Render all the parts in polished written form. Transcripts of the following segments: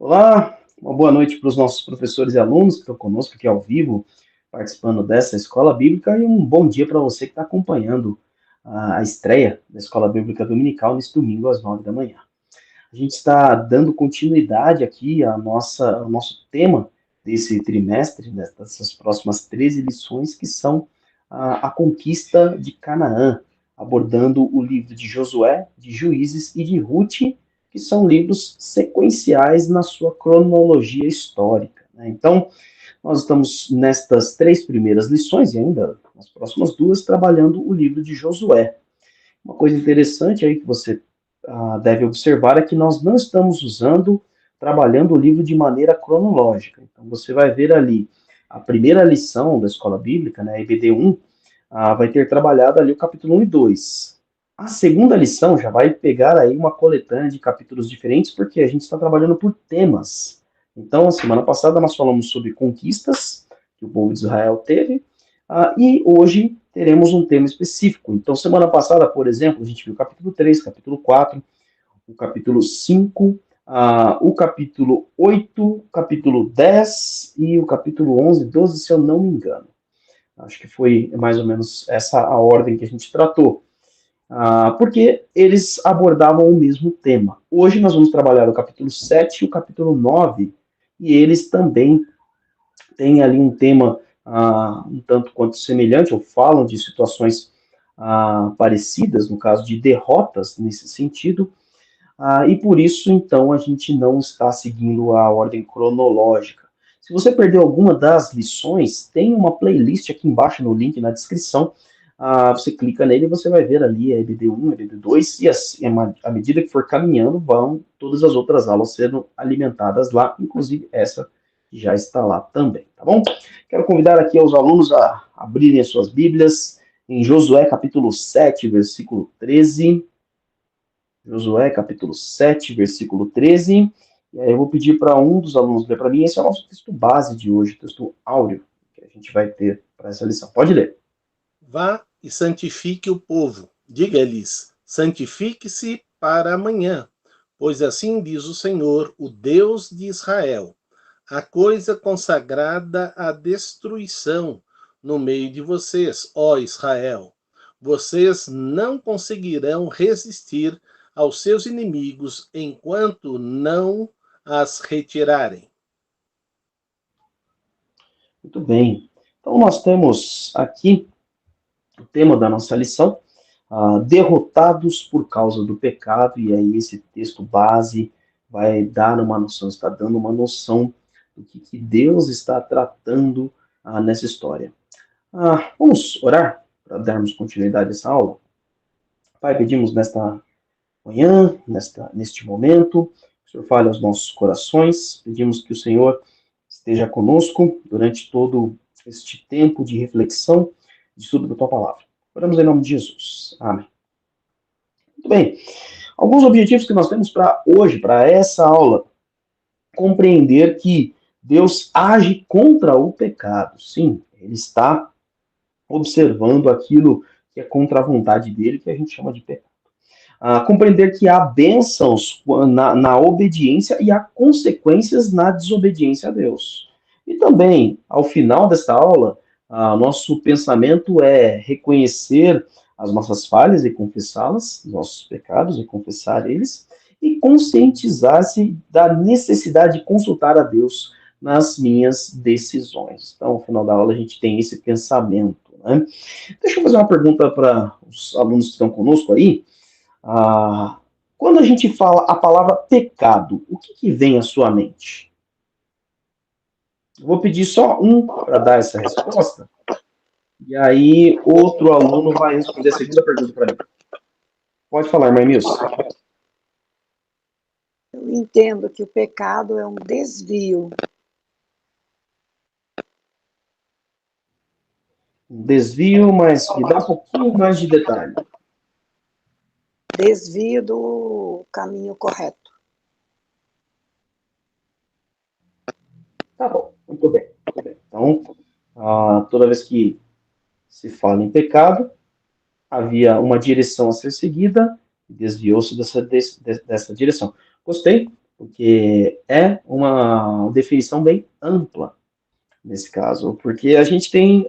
Olá, uma boa noite para os nossos professores e alunos que estão conosco aqui ao vivo, participando dessa Escola Bíblica, e um bom dia para você que está acompanhando a estreia da Escola Bíblica Dominical nesse domingo às 9 da manhã. A gente está dando continuidade aqui ao nosso tema desse trimestre, dessas próximas 13 lições, que são a conquista de Canaã, abordando o livro de Josué, de Juízes e de Rute, que são livros sequenciais na sua cronologia histórica, né? Então, nós estamos nestas três primeiras lições, e ainda nas próximas duas, trabalhando o livro de Josué. Uma coisa interessante aí que você deve observar é que nós não estamos trabalhando o livro de maneira cronológica. Então, você vai ver ali a primeira lição da escola bíblica, né, EBD 1, vai ter trabalhado ali o capítulo 1 e 2. A segunda lição já vai pegar aí uma coletânea de capítulos diferentes, porque a gente está trabalhando por temas. Então, a semana passada nós falamos sobre conquistas que o povo de Israel teve, e hoje teremos um tema específico. Então, semana passada, por exemplo, a gente viu o capítulo 3, capítulo 4, o capítulo 5, o capítulo 8, o capítulo 10 e o capítulo 11, 12, se eu não me engano. Acho que foi mais ou menos essa a ordem que a gente tratou. Porque eles abordavam o mesmo tema. Hoje nós vamos trabalhar o capítulo 7 e o capítulo 9, e eles também têm ali um tema um tanto quanto semelhante, ou falam de situações parecidas, no caso de derrotas nesse sentido, e por isso, então, a gente não está seguindo a ordem cronológica. Se você perdeu alguma das lições, tem uma playlist aqui embaixo no link na descrição. Você clica nele e você vai ver ali a EBD1, EBD2, e assim, à medida que for caminhando, vão todas as outras aulas sendo alimentadas lá, inclusive essa que já está lá também, tá bom? Quero convidar aqui os alunos a abrirem as suas Bíblias em Josué capítulo 7, versículo 13. Josué, capítulo 7, versículo 13. E aí eu vou pedir para um dos alunos ler para mim. Esse é o nosso texto base de hoje, texto áureo, que a gente vai ter para essa lição. Pode ler. Vá e santifique o povo. Diga-lhes, santifique-se para amanhã, pois assim diz o Senhor, o Deus de Israel. A coisa consagrada à destruição no meio de vocês, ó Israel. Vocês não conseguirão resistir aos seus inimigos enquanto não as retirarem. Muito bem. Então, nós temos aqui o tema da nossa lição, derrotados por causa do pecado, e aí esse texto base vai dar uma noção, está dando uma noção do que Deus está tratando nessa história. Vamos orar para darmos continuidade a essa aula? Pai, pedimos nesta manhã, neste momento, que o Senhor fale aos nossos corações, pedimos que o Senhor esteja conosco durante todo este tempo de reflexão, de estudo da Tua Palavra. Oramos em nome de Jesus. Amém. Muito bem. Alguns objetivos que nós temos para hoje, para essa aula. Compreender que Deus age contra o pecado. Sim, Ele está observando aquilo que é contra a vontade dele, que a gente chama de pecado. Compreender que há bênçãos na obediência e há consequências na desobediência a Deus. E também, ao final desta aula, nosso pensamento é reconhecer as nossas falhas e confessá-las, nossos pecados e confessar eles, e conscientizar-se da necessidade de consultar a Deus nas minhas decisões. Então, ao final da aula, a gente tem esse pensamento, né? Deixa eu fazer uma pergunta para os alunos que estão conosco aí. Quando a gente fala a palavra pecado, o que vem à sua mente? Eu vou pedir só um para dar essa resposta, e aí outro aluno vai responder a segunda pergunta para mim. Pode falar, Mãe Milce. Eu entendo que o pecado é um desvio. Um desvio, mas me dá um pouquinho mais de detalhe. Desvio do caminho correto. Tá bom, muito bem. Muito bem. Então, toda vez que se fala em pecado, havia uma direção a ser seguida e desviou-se dessa direção. Gostei. porque é uma definição bem ampla nesse caso, porque a gente tem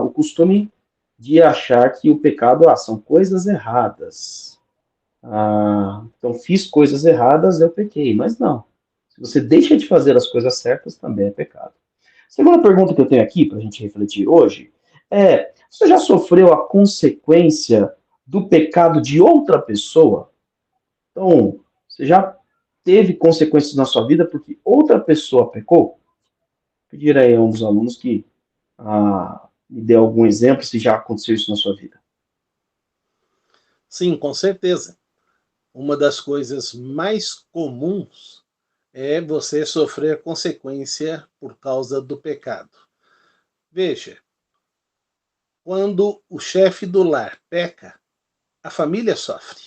o costume de achar que o pecado são coisas erradas. Então, fiz coisas erradas, eu pequei, mas não. Se você deixa de fazer as coisas certas, também é pecado. Segunda pergunta que eu tenho aqui para a gente refletir hoje é: você já sofreu a consequência do pecado de outra pessoa? Então, você já teve consequências na sua vida porque outra pessoa pecou? Pedir aí a um dos alunos que me dê algum exemplo se já aconteceu isso na sua vida. Sim, com certeza. Uma das coisas mais comuns é você sofrer consequência por causa do pecado. Veja, quando o chefe do lar peca, a família sofre.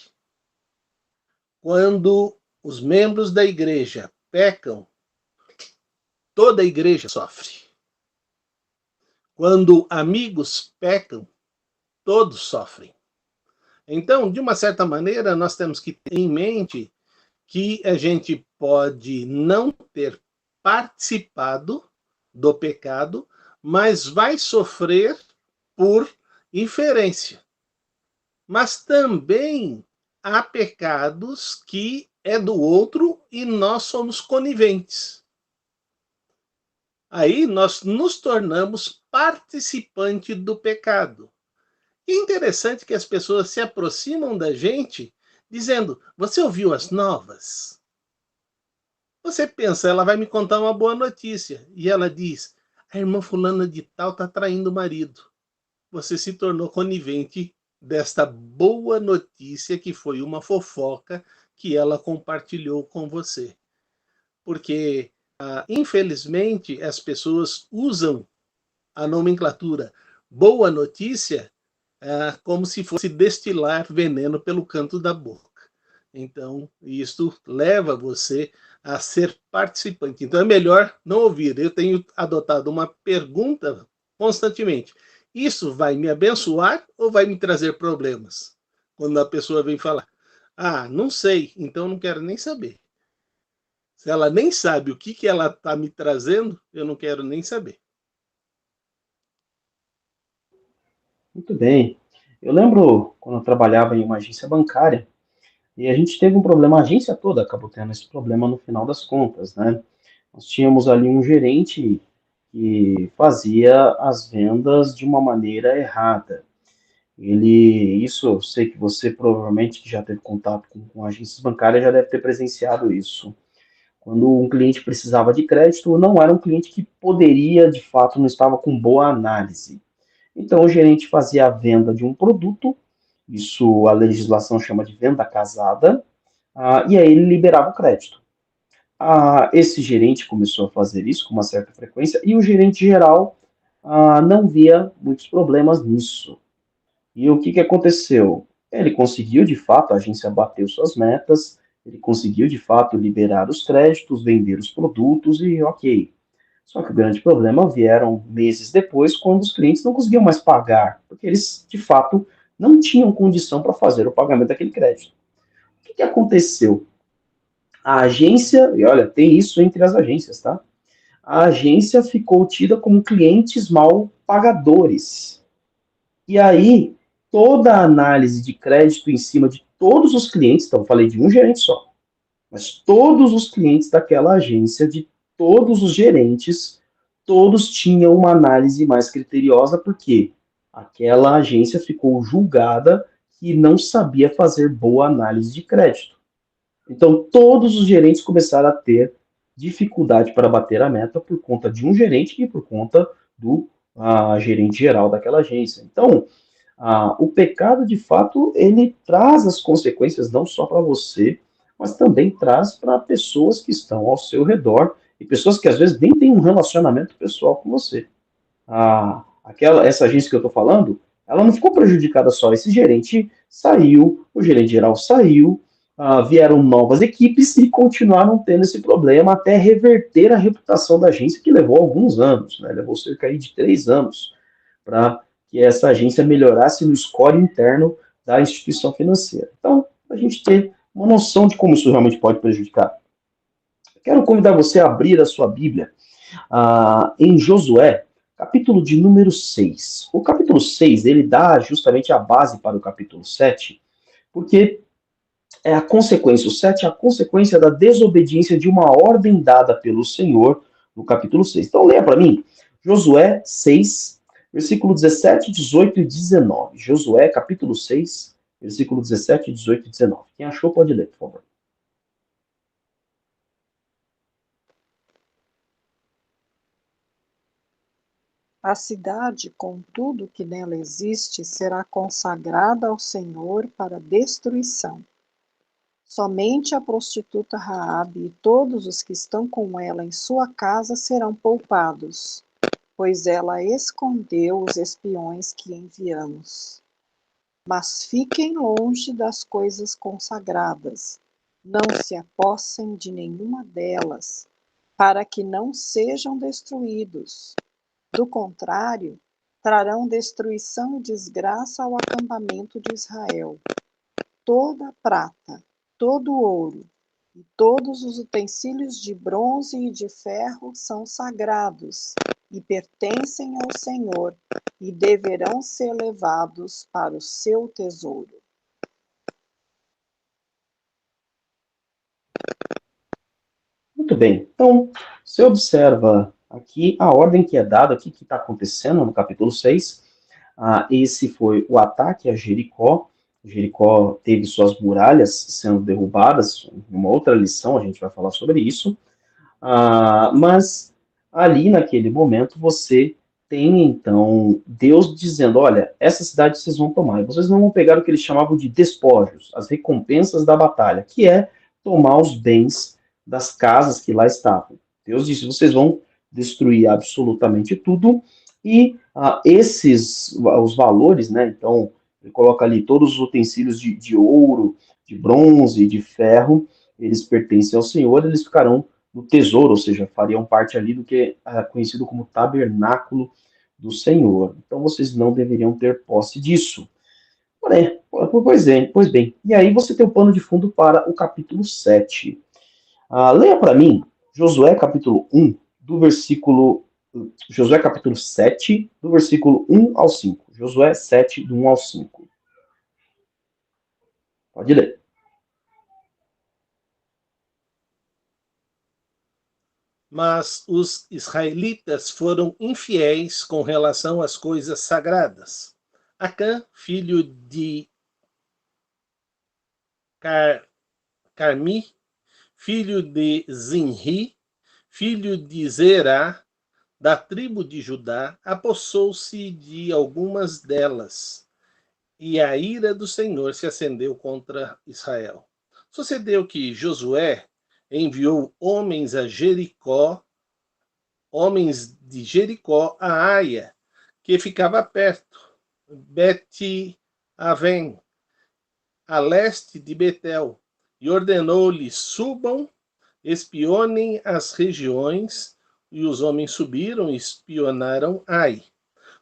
Quando os membros da igreja pecam, toda a igreja sofre. Quando amigos pecam, todos sofrem. Então, de uma certa maneira, nós temos que ter em mente que a gente pode não ter participado do pecado, mas vai sofrer por inferência. Mas também há pecados que é do outro e nós somos coniventes. Aí nós nos tornamos participantes do pecado. E é interessante que as pessoas se aproximam da gente dizendo: você ouviu as novas? Você pensa, ela vai me contar uma boa notícia. E ela diz: a irmã fulana de tal está traindo o marido. Você se tornou conivente desta boa notícia que foi uma fofoca que ela compartilhou com você. Porque, infelizmente, as pessoas usam a nomenclatura boa notícia como se fosse destilar veneno pelo canto da boca. Então, isso leva você a ser participante. Então, é melhor não ouvir. Eu tenho adotado uma pergunta constantemente: isso vai me abençoar ou vai me trazer problemas? Quando a pessoa vem falar: não sei, então não quero nem saber. Se ela nem sabe o que ela está me trazendo, eu não quero nem saber. Muito bem. Eu lembro quando eu trabalhava em uma agência bancária e a gente teve um problema, a agência toda acabou tendo esse problema no final das contas, né? Nós tínhamos ali um gerente que fazia as vendas de uma maneira errada. Isso eu sei que você provavelmente que já teve contato com agências bancárias já deve ter presenciado isso. Quando um cliente precisava de crédito, não era um cliente que poderia, de fato, não estava com boa análise. Então, o gerente fazia a venda de um produto, isso a legislação chama de venda casada, e aí ele liberava o crédito. Esse gerente começou a fazer isso com uma certa frequência e o gerente geral não via muitos problemas nisso. E o que, que aconteceu? Ele conseguiu, de fato, a agência bateu suas metas, ele conseguiu, de fato, liberar os créditos, vender os produtos e ok. Só que o grande problema vieram meses depois, quando os clientes não conseguiam mais pagar, porque eles, de fato, não tinham condição para fazer o pagamento daquele crédito. O que, que aconteceu? A agência, e olha, tem isso entre as agências, tá? A agência ficou tida como clientes mal pagadores. E aí, toda a análise de crédito em cima de todos os clientes, então eu falei de um gerente só, mas todos os clientes daquela agência, de todos os gerentes, todos tinham uma análise mais criteriosa, porque aquela agência ficou julgada que não sabia fazer boa análise de crédito. Então, todos os gerentes começaram a ter dificuldade para bater a meta por conta de um gerente e por conta do gerente geral daquela agência. Então, o pecado, de fato, ele traz as consequências não só para você, mas também traz para pessoas que estão ao seu redor e pessoas que às vezes nem têm um relacionamento pessoal com você. Essa agência que eu estou falando, ela não ficou prejudicada só. Esse gerente saiu, o gerente geral saiu, vieram novas equipes e continuaram tendo esse problema até reverter a reputação da agência, que levou alguns anos, né? Levou cerca de 3 anos para que essa agência melhorasse no score interno da instituição financeira. Então, a gente ter uma noção de como isso realmente pode prejudicar. Quero convidar você a abrir a sua Bíblia em Josué, capítulo de número 6. O capítulo 6, ele dá justamente a base para o capítulo 7, porque é a consequência, o 7 é a consequência da desobediência de uma ordem dada pelo Senhor no capítulo 6. Então, leia para mim, Josué 6, versículo 17, 18 e 19. Josué, capítulo 6, versículo 17, 18 e 19. Quem achou, pode ler, por favor. A cidade, com tudo que nela existe, será consagrada ao Senhor para destruição. Somente a prostituta Raabe e todos os que estão com ela em sua casa serão poupados, pois ela escondeu os espiões que enviamos. Mas fiquem longe das coisas consagradas, não se apossem de nenhuma delas, para que não sejam destruídos. Do contrário, trarão destruição e desgraça ao acampamento de Israel. Toda a prata, todo o ouro e todos os utensílios de bronze e de ferro são sagrados e pertencem ao Senhor e deverão ser levados para o seu tesouro. Muito bem. Então, você observa aqui a ordem que é dada, o que está acontecendo no capítulo 6. Esse foi o ataque a Jericó. Jericó teve suas muralhas sendo derrubadas. Uma outra lição, a gente vai falar sobre isso. Mas ali, naquele momento, você tem, então, Deus dizendo, olha, essa cidade vocês vão tomar. E vocês não vão pegar o que eles chamavam de despojos, as recompensas da batalha, que é tomar os bens das casas que lá estavam. Deus disse, vocês vão destruir absolutamente tudo, e os valores, né, então, ele coloca ali todos os utensílios de ouro, de bronze, de ferro, eles pertencem ao Senhor, eles ficarão no tesouro, ou seja, fariam parte ali do que é conhecido como tabernáculo do Senhor. Então, vocês não deveriam ter posse disso. Porém, pois bem, e aí você tem o pano de fundo para o capítulo 7. Leia para mim Josué capítulo 1, do versículo. Josué capítulo 7, do versículo 1 ao 5. Josué 7, do 1 ao 5. Pode ler. Mas os israelitas foram infiéis com relação às coisas sagradas. Acã, filho de Carmi, filho de Zinri, filho de Zerá, da tribo de Judá, apossou-se de algumas delas, e a ira do Senhor se acendeu contra Israel. Sucedeu que Josué enviou homens de Jericó a Aia, que ficava perto, Bet-Aven, a leste de Betel, e ordenou-lhes: subam, espionem as regiões, e os homens subiram e espionaram Ai.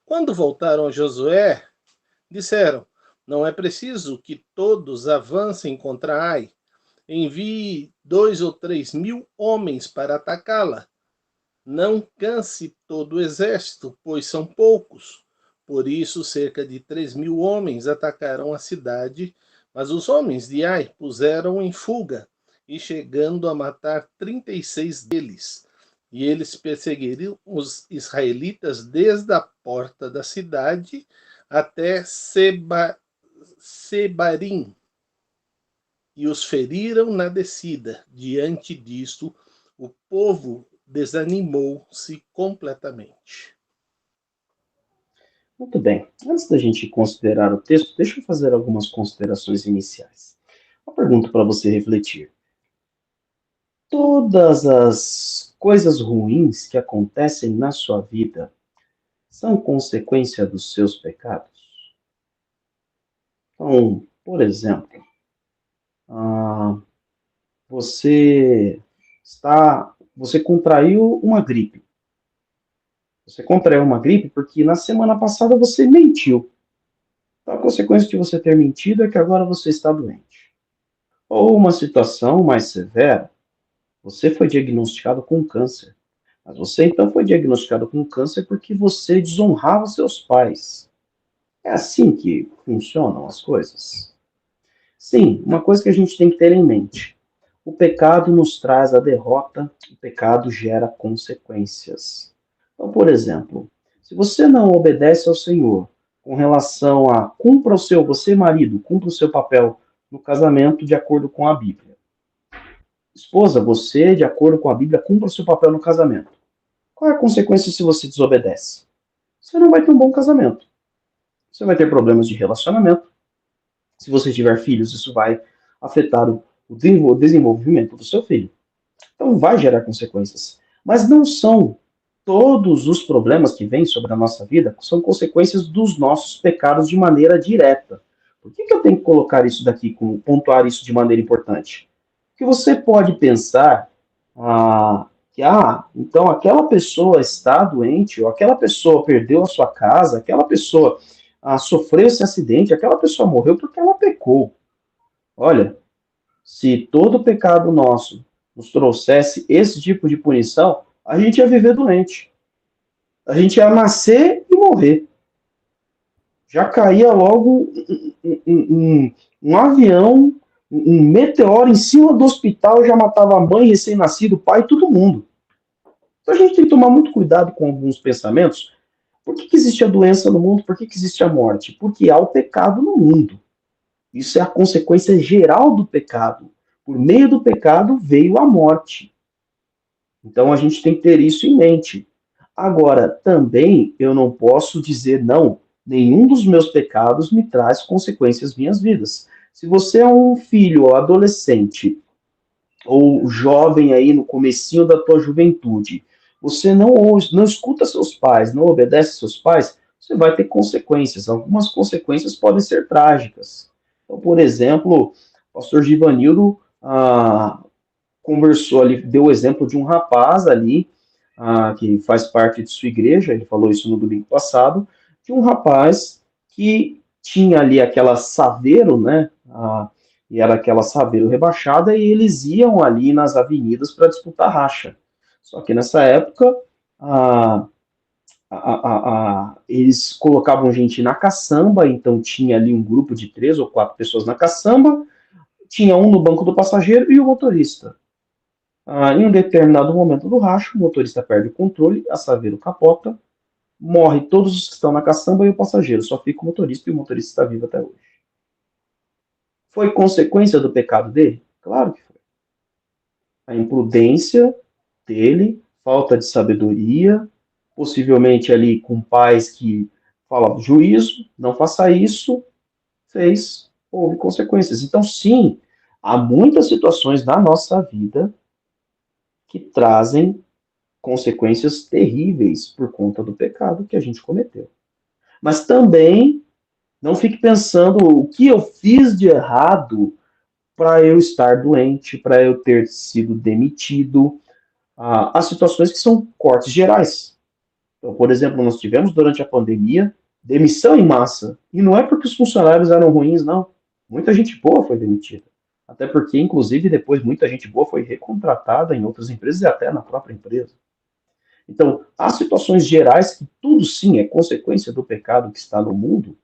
Quando voltaram a Josué, disseram: não é preciso que todos avancem contra Ai. Envie 2 ou 3 mil homens para atacá-la. Não canse todo o exército, pois são poucos. Por isso, cerca de 3 mil homens atacaram a cidade, mas os homens de Ai puseram em fuga, e chegando a matar 36 deles. E eles perseguiram os israelitas desde a porta da cidade até Sebarim, e os feriram na descida. Diante disto, o povo desanimou-se completamente. Muito bem. Antes da gente considerar o texto, deixa eu fazer algumas considerações iniciais. Uma pergunta para você refletir. Todas as coisas ruins que acontecem na sua vida são consequência dos seus pecados? Então, por exemplo, você você contraiu uma gripe. Você contraiu uma gripe porque na semana passada você mentiu. Então, a consequência de você ter mentido é que agora você está doente. Ou uma situação mais severa, Você foi diagnosticado com câncer. Mas você então foi diagnosticado com câncer porque você desonrava seus pais. É assim que funcionam as coisas? Sim, uma coisa que a gente tem que ter em mente. O pecado nos traz a derrota, o pecado gera consequências. Então, por exemplo, se você não obedece ao Senhor com relação a cumpra o seu, você marido, cumpra o seu papel no casamento de acordo com a Bíblia. Esposa, você, de acordo com a Bíblia, cumpra o seu papel no casamento. Qual é a consequência se você desobedece? Você não vai ter um bom casamento. Você vai ter problemas de relacionamento. Se você tiver filhos, isso vai afetar o desenvolvimento do seu filho. Então vai gerar consequências. Mas não são todos os problemas que vêm sobre a nossa vida, são consequências dos nossos pecados de maneira direta. Por que eu tenho que colocar isso daqui, pontuar isso de maneira importante? Porque você pode pensar que, então aquela pessoa está doente, ou aquela pessoa perdeu a sua casa, aquela pessoa sofreu esse acidente, aquela pessoa morreu porque ela pecou. Olha, se todo pecado nosso nos trouxesse esse tipo de punição, a gente ia viver doente. A gente ia nascer e morrer. Já caía logo um avião, um meteoro em cima do hospital, já matava a mãe, recém-nascido, o pai, todo mundo. Então a gente tem que tomar muito cuidado com alguns pensamentos. Por que existe a doença no mundo? Por que existe a morte? Porque há o pecado no mundo. Isso é a consequência geral do pecado. Por meio do pecado veio a morte. Então a gente tem que ter isso em mente. Agora, também eu não posso dizer não, nenhum dos meus pecados me traz consequências às minhas vidas. Se você é um filho ou adolescente ou jovem aí no comecinho da tua juventude, você não escuta seus pais, não obedece seus pais, você vai ter consequências. Algumas consequências podem ser trágicas. Então, por exemplo, o pastor Givanildo conversou ali, deu o exemplo de um rapaz ali, que faz parte de sua igreja, ele falou isso no domingo passado, de um rapaz que tinha ali aquela Saveiro, né, e era aquela Saveiro rebaixada, e eles iam ali nas avenidas para disputar racha. Só que nessa época, eles colocavam gente na caçamba, então tinha ali um grupo de 3 ou 4 pessoas na caçamba, tinha um no banco do passageiro e o motorista. Em um determinado momento do racho, o motorista perde o controle, a Saveiro capota, morre todos os que estão na caçamba e o passageiro, só fica o motorista e o motorista está vivo até hoje. Foi consequência do pecado dele? Claro que foi. A imprudência dele, falta de sabedoria, possivelmente ali com pais que falam juízo, não faça isso, houve consequências. Então, sim, há muitas situações na nossa vida que trazem consequências terríveis por conta do pecado que a gente cometeu. Mas também não fique pensando o que eu fiz de errado para eu estar doente, para eu ter sido demitido. Há situações que são cortes gerais. Então, por exemplo, nós tivemos durante a pandemia demissão em massa. E não é porque os funcionários eram ruins, não. Muita gente boa foi demitida. Até porque, inclusive, depois muita gente boa foi recontratada em outras empresas e até na própria empresa. Então, há situações gerais que tudo sim é consequência do pecado que está no mundo,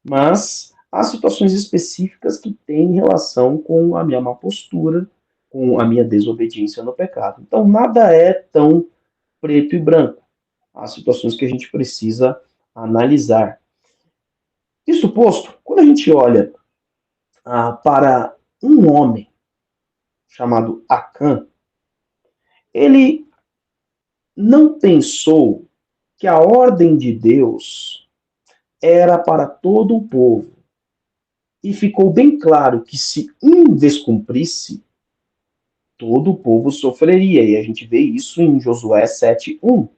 mas há situações específicas que têm relação com a minha má postura, com a minha desobediência no pecado. Então, nada é tão preto e branco. Há situações que a gente precisa analisar. Isso posto, quando a gente olha para um homem chamado Acã, ele não pensou que a ordem de Deus era para todo o povo. E ficou bem claro que se um descumprisse, todo o povo sofreria. E a gente vê isso em Josué 7:1.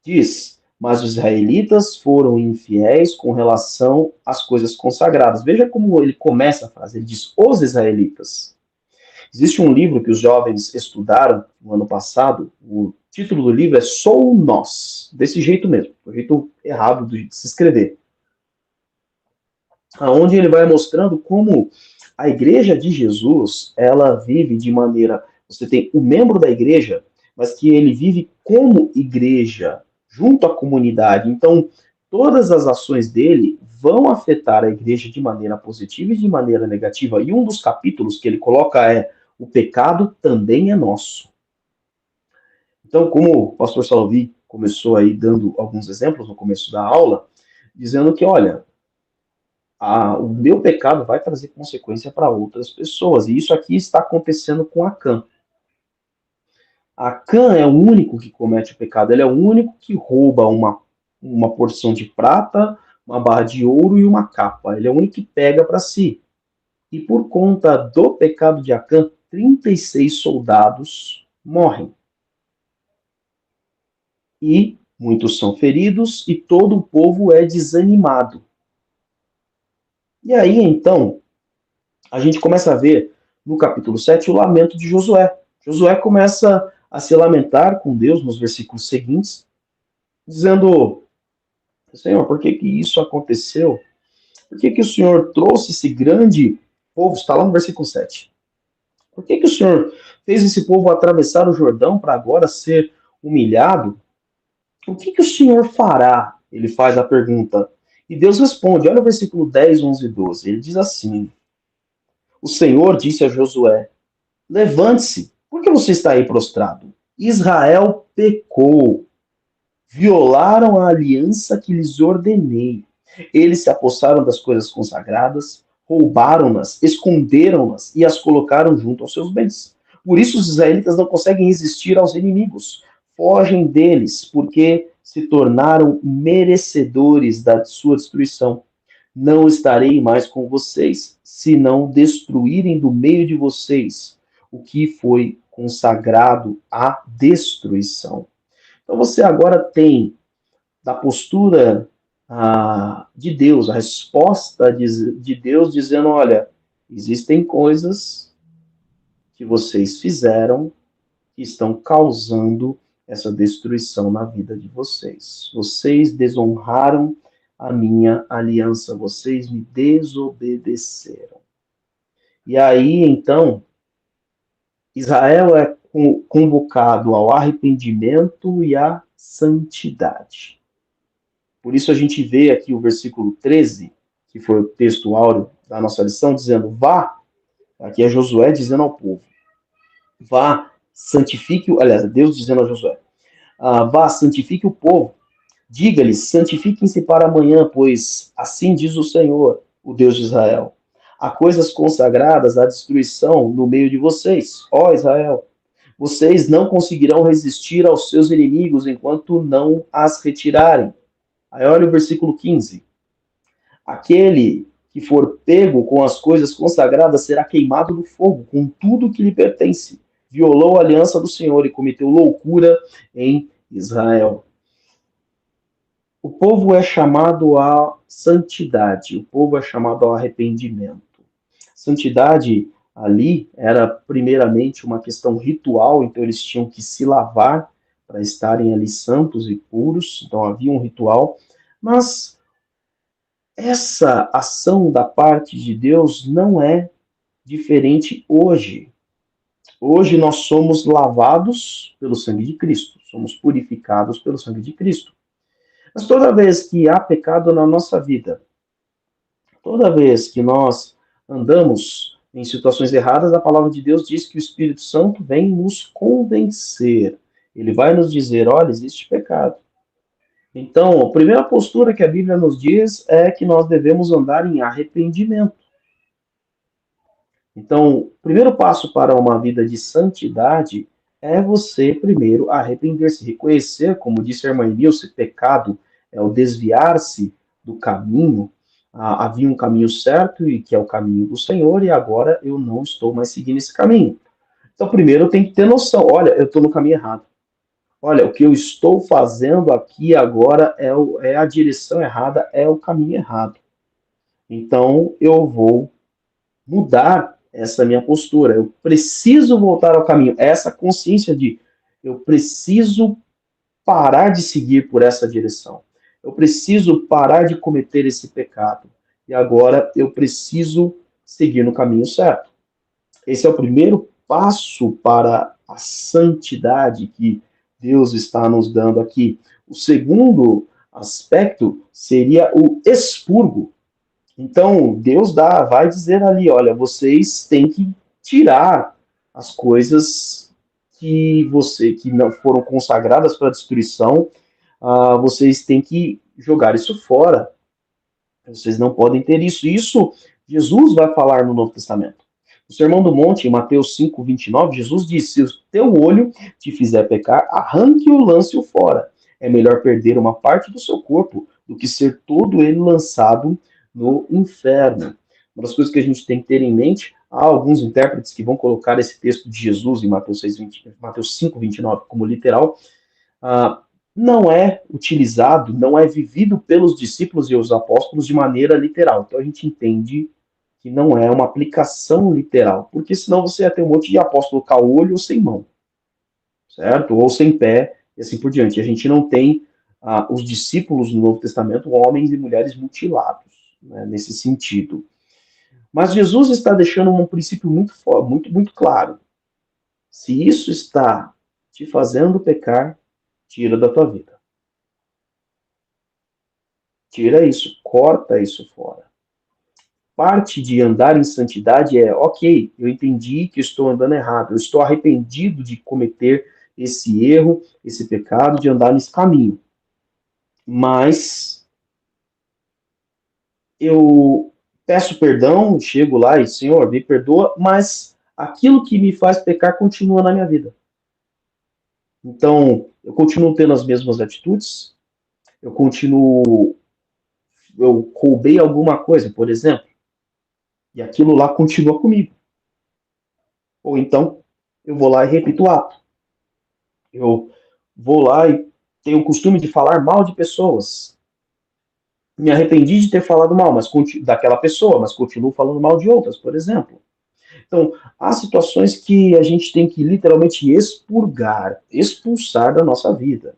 Diz, mas os israelitas foram infiéis com relação às coisas consagradas. Veja como ele começa a frase, ele diz, os israelitas. Existe um livro que os jovens estudaram no ano passado, o título do livro é Sou Nós, desse jeito mesmo, do jeito errado de se escrever. Onde ele vai mostrando como a igreja de Jesus, ela vive de maneira você tem o membro da igreja, mas que ele vive como igreja, junto à comunidade. Então, todas as ações dele vão afetar a igreja de maneira positiva e de maneira negativa. E um dos capítulos que ele coloca é: o pecado também é nosso. Então, como o pastor Salvi começou aí dando alguns exemplos no começo da aula, dizendo que, olha, o meu pecado vai trazer consequência para outras pessoas. E isso aqui está acontecendo com Acã. Acã é o único que comete o pecado, ele é o único que rouba uma porção de prata, uma barra de ouro e uma capa. Ele é o único que pega para si. E por conta do pecado de Acã, 36 soldados morrem. E muitos são feridos e todo o povo é desanimado. E aí, então, a gente começa a ver no capítulo 7 o lamento de Josué. Josué começa a se lamentar com Deus nos versículos seguintes, dizendo: Senhor, por que que isso aconteceu? Por que que o Senhor trouxe esse grande povo? Está lá no versículo 7. Por que que o Senhor fez esse povo atravessar o Jordão para agora ser humilhado? O que que o Senhor fará? Ele faz a pergunta. E Deus responde, olha o versículo 10, 11 e 12. Ele diz assim: o Senhor disse a Josué: levante-se, por que você está aí prostrado? Israel pecou, violaram a aliança que lhes ordenei. Eles se apossaram das coisas consagradas, roubaram-nas, esconderam-nas e as colocaram junto aos seus bens. Por isso os israelitas não conseguem resistir aos inimigos, fogem deles, porque se tornaram merecedores da sua destruição. Não estarei mais com vocês, se não destruírem do meio de vocês o que foi consagrado à destruição. Então você agora tem da postura de Deus, a resposta de Deus dizendo: olha, existem coisas que vocês fizeram que estão causando essa destruição na vida de vocês. Vocês desonraram a minha aliança, vocês me desobedeceram. E aí, então, Israel é convocado ao arrependimento e à santidade. Por isso a gente vê aqui o versículo 13, que foi o texto áureo da nossa lição, dizendo: vá, aqui é Josué dizendo ao povo, vá, santifique, aliás, Deus dizendo a Josué, vá, santifique o povo, diga-lhes, santifiquem-se para amanhã, pois assim diz o Senhor, o Deus de Israel. Há coisas consagradas à destruição no meio de vocês, ó Israel. Vocês não conseguirão resistir aos seus inimigos enquanto não as retirarem. Aí olha o versículo 15. Aquele que for pego com as coisas consagradas será queimado no fogo, com tudo que lhe pertence. Violou a aliança do Senhor e cometeu loucura em Israel. O povo é chamado à santidade, o povo é chamado ao arrependimento. Santidade ali era primeiramente uma questão ritual, então eles tinham que se lavar para estarem ali santos e puros, então havia um ritual, mas essa ação da parte de Deus não é diferente hoje. Hoje nós somos lavados pelo sangue de Cristo, somos purificados pelo sangue de Cristo. Mas toda vez que há pecado na nossa vida, toda vez que nós andamos em situações erradas, a palavra de Deus diz que o Espírito Santo vem nos convencer. Ele vai nos dizer: olha, existe pecado. Então, a primeira postura que a Bíblia nos diz é que nós devemos andar em arrependimento. Então, o primeiro passo para uma vida de santidade é você primeiro arrepender-se, reconhecer, como disse a irmã Nilce, pecado é o desviar-se do caminho. Havia um caminho certo, e que é o caminho do Senhor, e agora eu não estou mais seguindo esse caminho. Então, primeiro eu tenho que ter noção: olha, eu estou no caminho errado. Olha, o que eu estou fazendo aqui agora é a direção errada, é o caminho errado. Então, eu vou mudar essa minha postura. Eu preciso voltar ao caminho. Essa consciência de eu preciso parar de seguir por essa direção. Eu preciso parar de cometer esse pecado. E agora eu preciso seguir no caminho certo. Esse é o primeiro passo para a santidade que Deus está nos dando aqui. O segundo aspecto seria o expurgo. Então, Deus vai dizer ali, olha, vocês têm que tirar as coisas que não foram consagradas para destruição, vocês têm que jogar isso fora. Vocês não podem ter isso. Isso Jesus vai falar no Novo Testamento. No Sermão do Monte, em Mateus 5:29, Jesus disse: se o teu olho te fizer pecar, arranque-o, lance-o fora. É melhor perder uma parte do seu corpo do que ser todo ele lançado no inferno. Uma das coisas que a gente tem que ter em mente, há alguns intérpretes que vão colocar esse texto de Jesus em Mateus 5:29 como literal, não é utilizado, não é vivido pelos discípulos e os apóstolos de maneira literal. Então a gente entende que não é uma aplicação literal, porque senão você ia ter um monte de apóstolo caolho ou sem mão, certo? Ou sem pé, e assim por diante. A gente não tem os discípulos no Novo Testamento, homens e mulheres mutilados, né, nesse sentido. Mas Jesus está deixando um princípio muito claro. Se isso está te fazendo pecar, tira da tua vida. Tira isso, corta isso fora. Parte de andar em santidade é, ok, eu entendi que estou andando errado, eu estou arrependido de cometer esse erro, esse pecado, de andar nesse caminho. Mas eu peço perdão, chego lá e, Senhor, me perdoa, mas aquilo que me faz pecar continua na minha vida. Então, eu continuo tendo as mesmas atitudes, eu roubei alguma coisa, por exemplo, e aquilo lá continua comigo. Ou então, eu vou lá e repito o ato. Eu vou lá e tenho o costume de falar mal de pessoas. Me arrependi de ter falado mal daquela pessoa, mas continuo falando mal de outras, por exemplo. Então, há situações que a gente tem que literalmente expurgar, expulsar da nossa vida.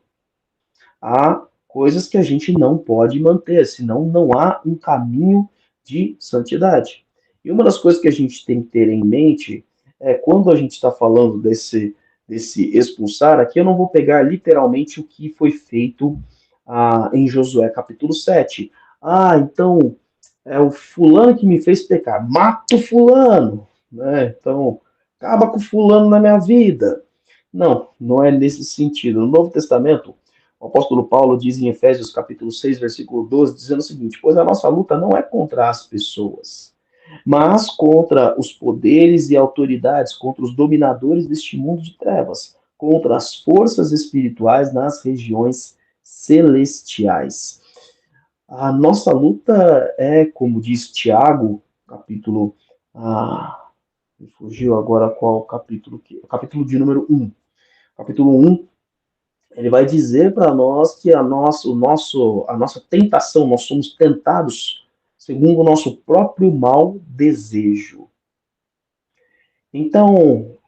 Há coisas que a gente não pode manter, senão não há um caminho de santidade. E uma das coisas que a gente tem que ter em mente é quando a gente está falando desse expulsar, aqui eu não vou pegar literalmente o que foi feito em Josué capítulo 7. Então é o fulano que me fez pecar, mata o fulano, né? Então, acaba com o fulano na minha vida. Não, não é nesse sentido. No Novo Testamento, o apóstolo Paulo diz em Efésios capítulo 6, versículo 12, dizendo o seguinte: pois a nossa luta não é contra as pessoas, mas contra os poderes e autoridades, contra os dominadores deste mundo de trevas, contra as forças espirituais nas regiões celestiais. A nossa luta é, como diz Tiago, capítulo. Me fugiu agora qual capítulo que. Capítulo de número 1. Capítulo 1, ele vai dizer para nós que a nossa tentação, nós somos tentados segundo o nosso próprio mau desejo. Então,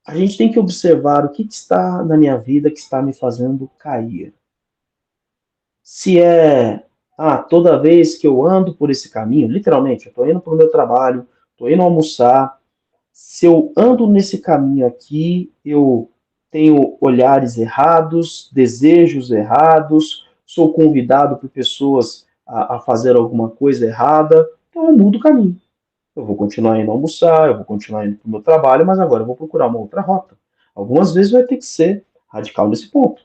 a gente tem que observar o que está na minha vida que está me fazendo cair. Se é, toda vez que eu ando por esse caminho, literalmente, eu estou indo para o meu trabalho, estou indo almoçar, se eu ando nesse caminho aqui, eu tenho olhares errados, desejos errados, sou convidado por pessoas a fazer alguma coisa errada, então eu mudo o caminho. Eu vou continuar indo almoçar, eu vou continuar indo para o meu trabalho, mas agora eu vou procurar uma outra rota. Algumas vezes vai ter que ser radical nesse ponto.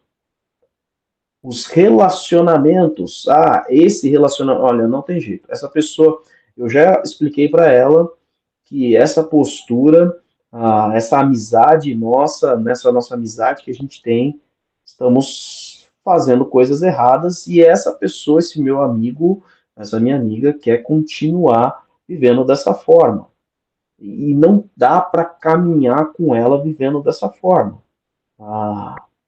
Os relacionamentos, esse relacionamento, olha, não tem jeito. Essa pessoa, eu já expliquei para ela que essa postura, essa amizade nossa, nessa nossa amizade que a gente tem, estamos fazendo coisas erradas e essa pessoa, esse meu amigo, essa minha amiga, quer continuar vivendo dessa forma. E não dá para caminhar com ela vivendo dessa forma.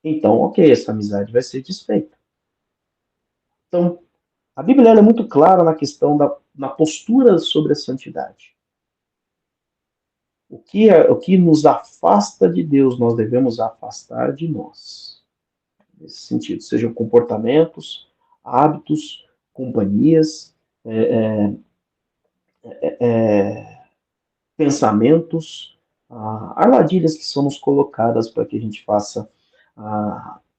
Então, ok, essa amizade vai ser desfeita. Então, a Bíblia é muito clara na questão na postura sobre a santidade. O que nos afasta de Deus, nós devemos afastar de nós. Nesse sentido, sejam comportamentos, hábitos, companhias, pensamentos, armadilhas que são nos colocadas para que a gente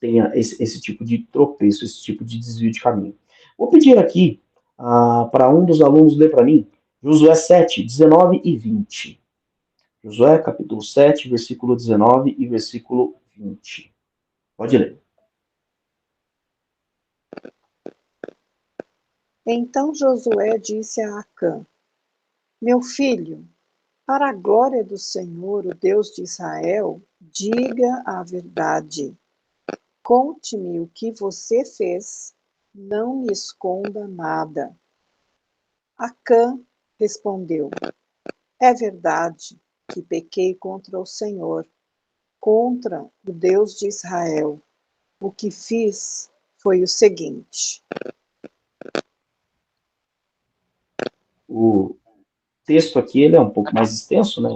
tenha esse tipo de tropeço, esse tipo de desvio de caminho. Vou pedir aqui para um dos alunos ler para mim Josué 7, 19 e 20. Josué, capítulo 7, versículo 19 e versículo 20. Pode ler. Então Josué disse a Acã: Meu filho, para a glória do Senhor, o Deus de Israel, diga a verdade. Conte-me o que você fez, não me esconda nada. Acã respondeu: É verdade que pequei contra o Senhor, contra o Deus de Israel. O que fiz foi o seguinte. O texto aqui ele é um pouco mais extenso, né?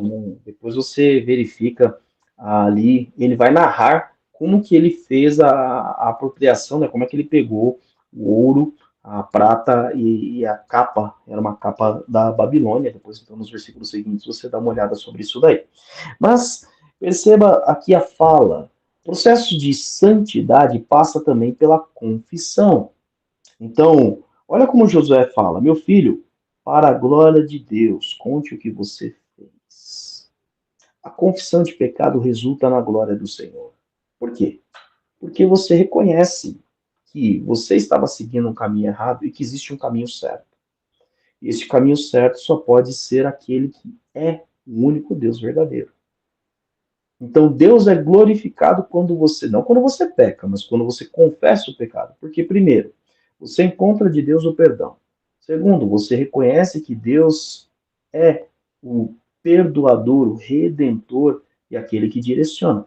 Depois você verifica ali, ele vai narrar como que ele fez a apropriação, né? Como é que ele pegou o ouro, a prata e a capa, era uma capa da Babilônia. Depois, então, nos versículos seguintes, você dá uma olhada sobre isso daí. Mas perceba aqui a fala. O processo de santidade passa também pela confissão. Então, olha como Josué fala: Meu filho, para a glória de Deus, conte o que você fez. A confissão de pecado resulta na glória do Senhor. Por quê? Porque você reconhece que você estava seguindo um caminho errado e que existe um caminho certo. E esse caminho certo só pode ser aquele que é o único Deus verdadeiro. Então Deus é glorificado não quando você peca, mas quando você confessa o pecado. Porque, primeiro, você encontra de Deus o perdão. Segundo, você reconhece que Deus é o perdoador, o redentor e aquele que direciona.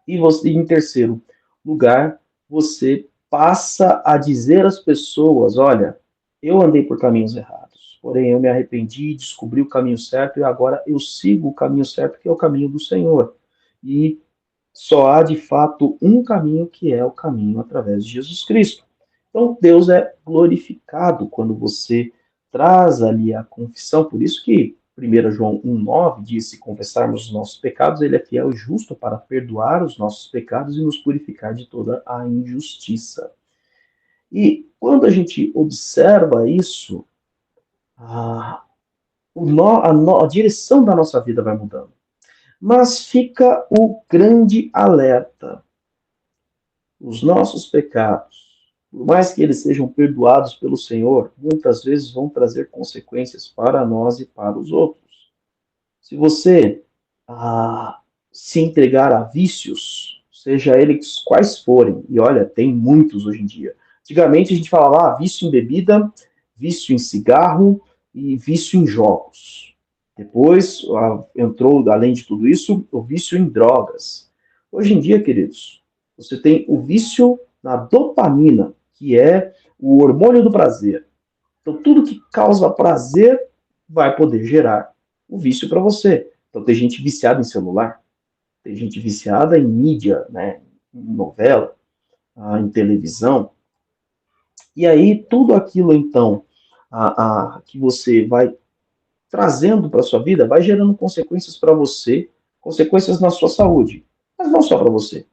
E você, em terceiro lugar, você passa a dizer às pessoas: olha, eu andei por caminhos errados, porém eu me arrependi, descobri o caminho certo e agora eu sigo o caminho certo, que é o caminho do Senhor. E só há de fato um caminho, que é o caminho através de Jesus Cristo. Então Deus é glorificado quando você traz ali a confissão. Por isso que 1 João 1,9 diz: se confessarmos os nossos pecados, ele é fiel e justo para perdoar os nossos pecados e nos purificar de toda a injustiça. E quando a gente observa isso, a, a direção da nossa vida vai mudando. Mas fica o grande alerta: os nossos pecados, por mais que eles sejam perdoados pelo Senhor, muitas vezes vão trazer consequências para nós e para os outros. Se você se entregar a vícios, seja eles quais forem, e olha, tem muitos hoje em dia. Antigamente a gente falava vício em bebida, vício em cigarro e vício em jogos. Depois entrou, além de tudo isso, o vício em drogas. Hoje em dia, queridos, você tem o vício na dopamina, que é o hormônio do prazer. Então, tudo que causa prazer vai poder gerar o vício para você. Então, tem gente viciada em celular, tem gente viciada em mídia, né, em novela, em televisão. E aí, tudo aquilo, então, que você vai trazendo para sua vida, vai gerando consequências para você, consequências na sua saúde. Mas não só para você.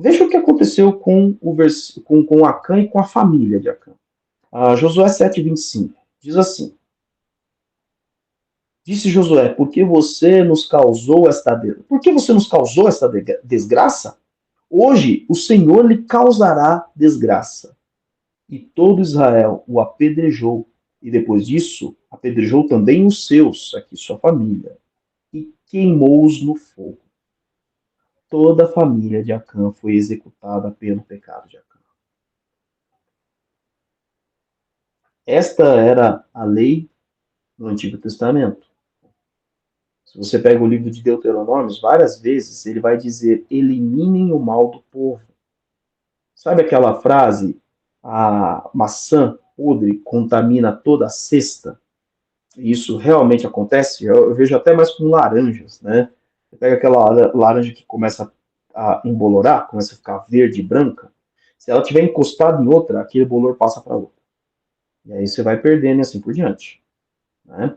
Veja o que aconteceu com Acã e com a família de Acã. Josué 7,25 diz assim: Disse Josué: Por que você nos causou esta desgraça? Hoje o Senhor lhe causará desgraça. E todo Israel o apedrejou. E depois disso, apedrejou também os seus, aqui sua família, e queimou-os no fogo. Toda a família de Acã foi executada pelo pecado de Acã. Esta era a lei no Antigo Testamento. Se você pega o livro de Deuteronômios, várias vezes ele vai dizer: eliminem o mal do povo. Sabe aquela frase: a maçã podre contamina toda a cesta? Isso realmente acontece? Eu vejo até mais com laranjas, né? Você pega aquela laranja que começa a embolorar, começa a ficar verde e branca. Se ela tiver encostada em outra, aquele bolor passa para outra. E aí você vai perdendo e assim por diante, né?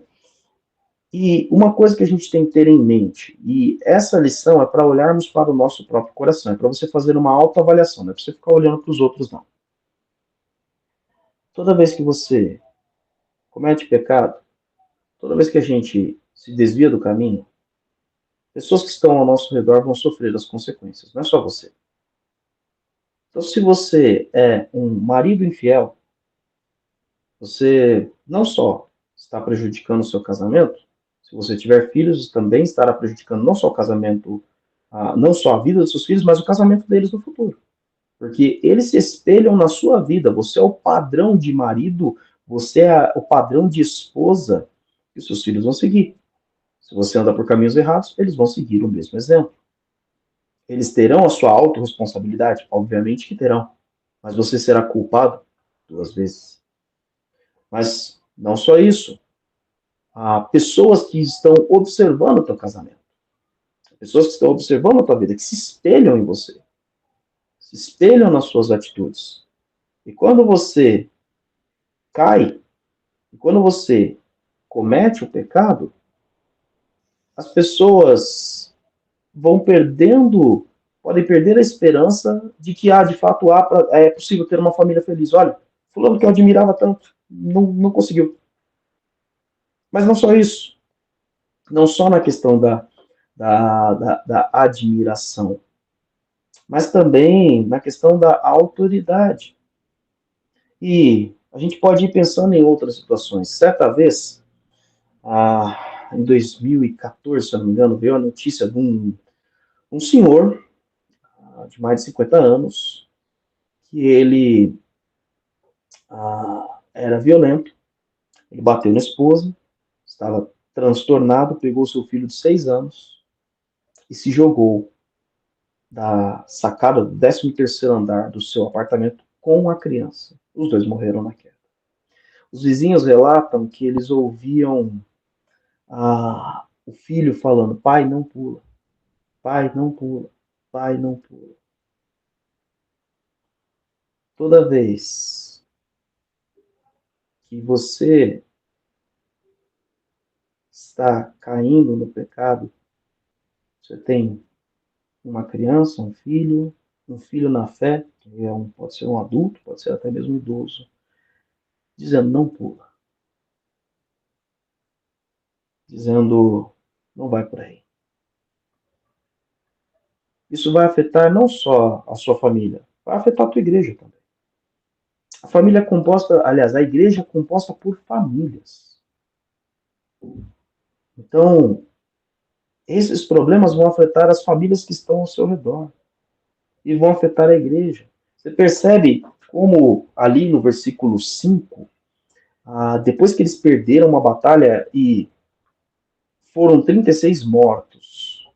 E uma coisa que a gente tem que ter em mente, e essa lição é para olharmos para o nosso próprio coração, é para você fazer uma autoavaliação, não é para você ficar olhando para os outros, não. Toda vez que você comete pecado, toda vez que a gente se desvia do caminho, pessoas que estão ao nosso redor vão sofrer as consequências, não é só você. Então, se você é um marido infiel, você não só está prejudicando o seu casamento, se você tiver filhos, também estará prejudicando não só o casamento, não só a vida dos seus filhos, mas o casamento deles no futuro. Porque eles se espelham na sua vida. Você é o padrão de marido, você é o padrão de esposa que os seus filhos vão seguir. Se você anda por caminhos errados, eles vão seguir o mesmo exemplo. Eles terão a sua autorresponsabilidade? Obviamente que terão. Mas você será culpado 2 vezes. Mas não só isso. Há pessoas que estão observando o teu casamento. Pessoas que estão observando a tua vida, que se espelham em você. Se espelham nas suas atitudes. E quando você cai, e quando você comete o pecado, as pessoas vão perdendo, podem perder a esperança de que, de fato, é possível ter uma família feliz. Olha, fulano que eu admirava tanto, não conseguiu. Mas não só isso. Não só na questão da admiração, mas também na questão da autoridade. E a gente pode ir pensando em outras situações. Certa vez, em 2014, se eu não me engano, veio a notícia de um senhor de mais de 50 anos, que ele era violento, ele bateu na esposa, estava transtornado, pegou seu filho de 6 anos e se jogou da sacada do 13º andar do seu apartamento com a criança. Os dois morreram na queda. Os vizinhos relatam que eles ouviam o filho falando: pai, não pula, pai, não pula, pai, não pula. Toda vez que você está caindo no pecado, você tem uma criança, um filho na fé, que pode ser um adulto, pode ser até mesmo um idoso, dizendo: não pula. Dizendo: não vai por aí. Isso vai afetar não só a sua família, vai afetar a tua igreja também. A família é composta, aliás, a igreja é composta por famílias. Então, esses problemas vão afetar as famílias que estão ao seu redor e vão afetar a igreja. Você percebe como ali no versículo 5, depois que eles perderam uma batalha e foram 36 mortos,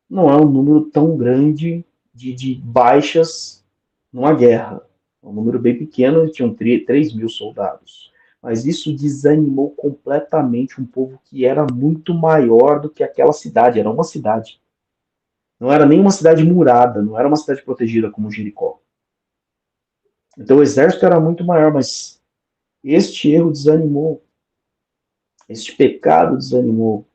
não é um número tão grande de baixas numa guerra. É um número bem pequeno, eles tinham 3.000 soldados. Mas isso desanimou completamente um povo que era muito maior do que aquela cidade. Era uma cidade. Não era nem uma cidade murada, não era uma cidade protegida como Jericó. Então o exército era muito maior, mas este erro desanimou. Este pecado desanimou.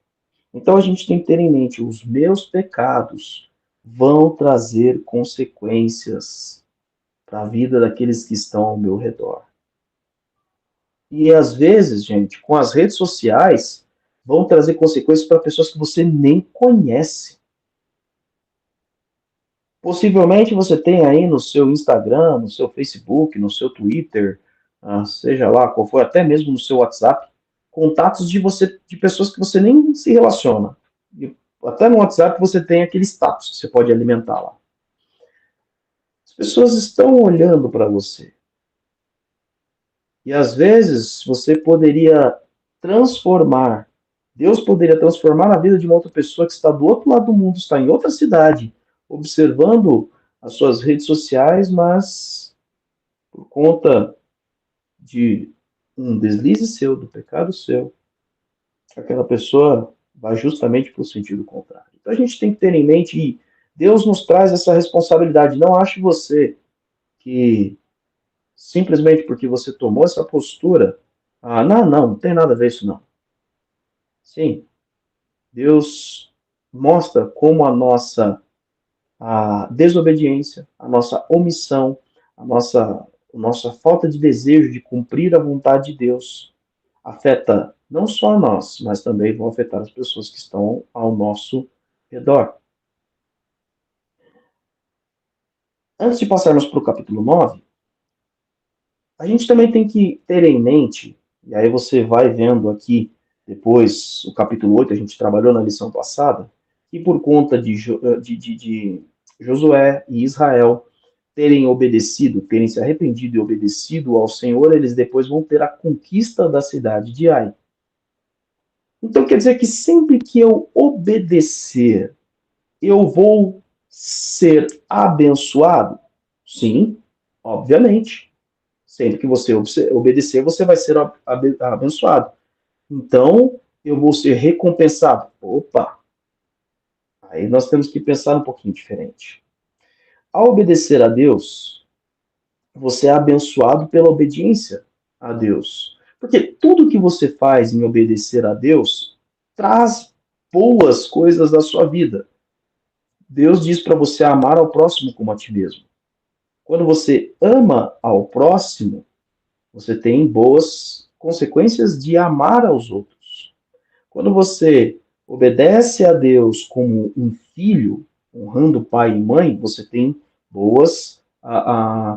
Então a gente tem que ter em mente: os meus pecados vão trazer consequências para a vida daqueles que estão ao meu redor. E às vezes, gente, com as redes sociais, vão trazer consequências para pessoas que você nem conhece. Possivelmente você tem aí no seu Instagram, no seu Facebook, no seu Twitter, seja lá qual for, até mesmo no seu WhatsApp, contatos de pessoas que você nem se relaciona. E até no WhatsApp você tem aquele status que você pode alimentar lá. As pessoas estão olhando para você. E às vezes você poderia transformar, Deus poderia transformar a vida de uma outra pessoa que está do outro lado do mundo, está em outra cidade, observando as suas redes sociais, mas por conta de um deslize seu, do pecado seu, aquela pessoa vai justamente para o sentido contrário. Então a gente tem que ter em mente que Deus nos traz essa responsabilidade. Não ache você que simplesmente porque você tomou essa postura, não tem nada a ver isso não. Sim, Deus mostra como a desobediência, a nossa omissão, a nossa falta de desejo de cumprir a vontade de Deus afeta não só a nós, mas também vão afetar as pessoas que estão ao nosso redor. Antes de passarmos para o capítulo 9, a gente também tem que ter em mente, e aí você vai vendo aqui depois, o capítulo 8, a gente trabalhou na lição passada, que por conta de Josué e Israel terem obedecido, terem se arrependido e obedecido ao Senhor, eles depois vão ter a conquista da cidade de Ai. Então quer dizer que sempre que eu obedecer, eu vou ser abençoado? Sim, obviamente. Sempre que você obedecer, você vai ser abençoado. Então, eu vou ser recompensado. Opa! Aí nós temos que pensar um pouquinho diferente. Ao obedecer a Deus, você é abençoado pela obediência a Deus. Porque tudo que você faz em obedecer a Deus traz boas coisas da sua vida. Deus diz para você amar ao próximo como a ti mesmo. Quando você ama ao próximo, você tem boas consequências de amar aos outros. Quando você obedece a Deus como um filho, honrando pai e mãe, você tem boas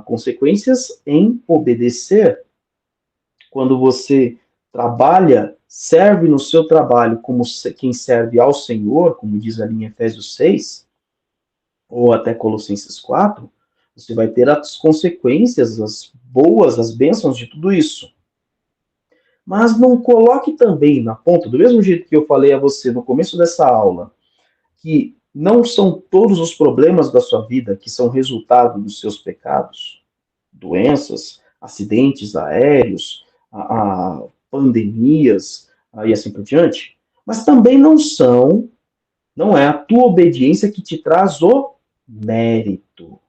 consequências em obedecer. Quando você trabalha, serve no seu trabalho como quem serve ao Senhor, como diz ali em Efésios 6, ou até Colossenses 4, você vai ter as consequências, as boas, as bênçãos de tudo isso. Mas não coloque também na ponta, do mesmo jeito que eu falei a você no começo dessa aula, que não são todos os problemas da sua vida que são resultado dos seus pecados, doenças, acidentes aéreos, pandemias e assim por diante, mas também não é a tua obediência que te traz o mérito.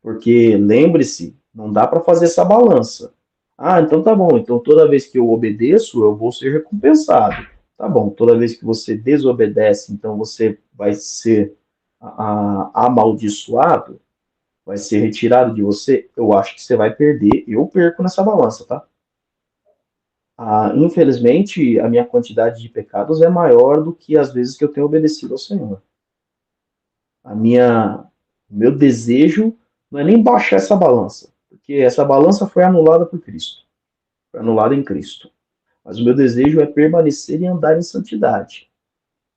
Porque lembre-se, não dá para fazer essa balança. Ah, então tá bom. Então toda vez que eu obedeço, eu vou ser recompensado. Tá bom. Toda vez que você desobedece, então você vai ser amaldiçoado, vai ser retirado de você. Eu acho que você vai perder. Eu perco nessa balança, tá? Infelizmente, a minha quantidade de pecados é maior do que as vezes que eu tenho obedecido ao Senhor. O meu desejo não é nem baixar essa balança, porque essa balança foi anulada por Cristo, foi anulada em Cristo. Mas o meu desejo é permanecer e andar em santidade.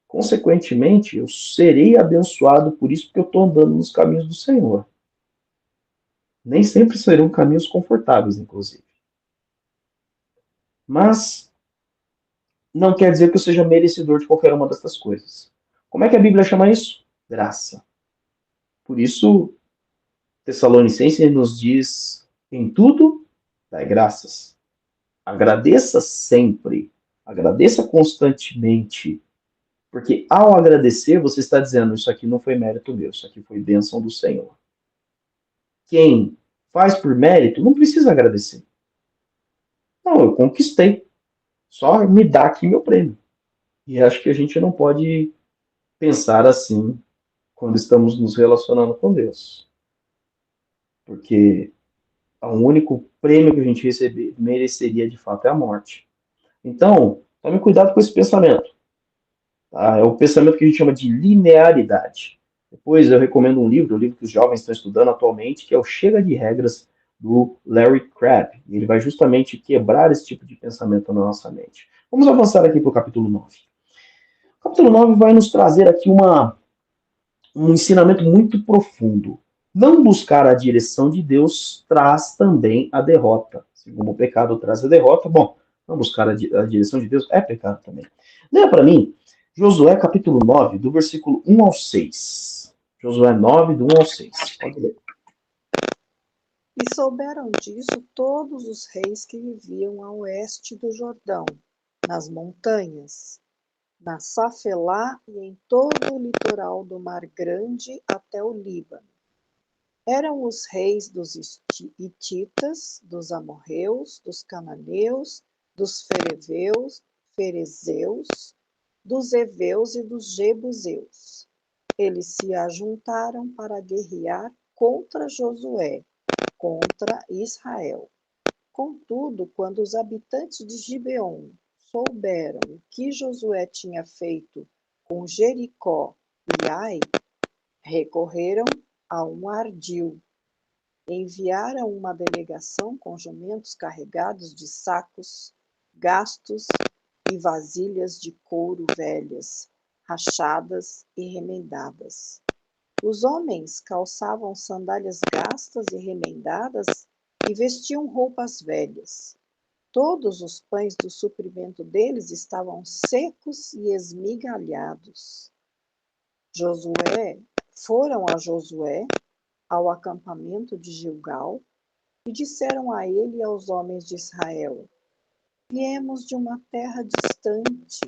Consequentemente, eu serei abençoado por isso, porque eu estou andando nos caminhos do Senhor. Nem sempre serão caminhos confortáveis, inclusive. Mas não quer dizer que eu seja merecedor de qualquer uma dessas coisas. Como é que a Bíblia chama isso? Graça. Por isso, Tessalonicenses nos diz: em tudo, dai graças. Agradeça sempre. Agradeça constantemente. Porque ao agradecer, você está dizendo: isso aqui não foi mérito meu, isso aqui foi bênção do Senhor. Quem faz por mérito não precisa agradecer. Não, eu conquistei. Só me dá aqui meu prêmio. E acho que a gente não pode pensar assim quando estamos nos relacionando com Deus. Porque o único prêmio que a gente mereceria de fato é a morte. Então, tome cuidado com esse pensamento. Tá? É o pensamento que a gente chama de linearidade. Depois eu recomendo um livro, o livro que os jovens estão estudando atualmente, que é o Chega de Regras, do Larry Crabb. Ele vai justamente quebrar esse tipo de pensamento na nossa mente. Vamos avançar aqui para o capítulo 9. O capítulo 9 vai nos trazer aqui um ensinamento muito profundo. Não buscar a direção de Deus traz também a derrota. Assim como o pecado traz a derrota, bom, não buscar a direção de Deus é pecado também. Leia para mim Josué capítulo 9, do versículo 1 ao 6. Josué 9, do 1 ao 6. Pode ler. E souberam disso todos os reis que viviam a oeste do Jordão, nas montanhas, na Safelá e em todo o litoral do Mar Grande até o Líbano. Eram os reis dos hititas, dos amorreus, dos cananeus, dos ferezeus, dos heveus e dos jebuseus. Eles se ajuntaram para guerrear contra Josué, contra Israel. Contudo, quando os habitantes de Gibeon souberam o que Josué tinha feito com Jericó e Ai, recorreram a um ardil. Enviaram uma delegação com jumentos carregados de sacos, gastos e vasilhas de couro velhas, rachadas e remendadas. Os homens calçavam sandálias gastas e remendadas e vestiam roupas velhas. Todos os pães do suprimento deles estavam secos e esmigalhados. Foram a Josué ao acampamento de Gilgal e disseram a ele e aos homens de Israel: Viemos de uma terra distante,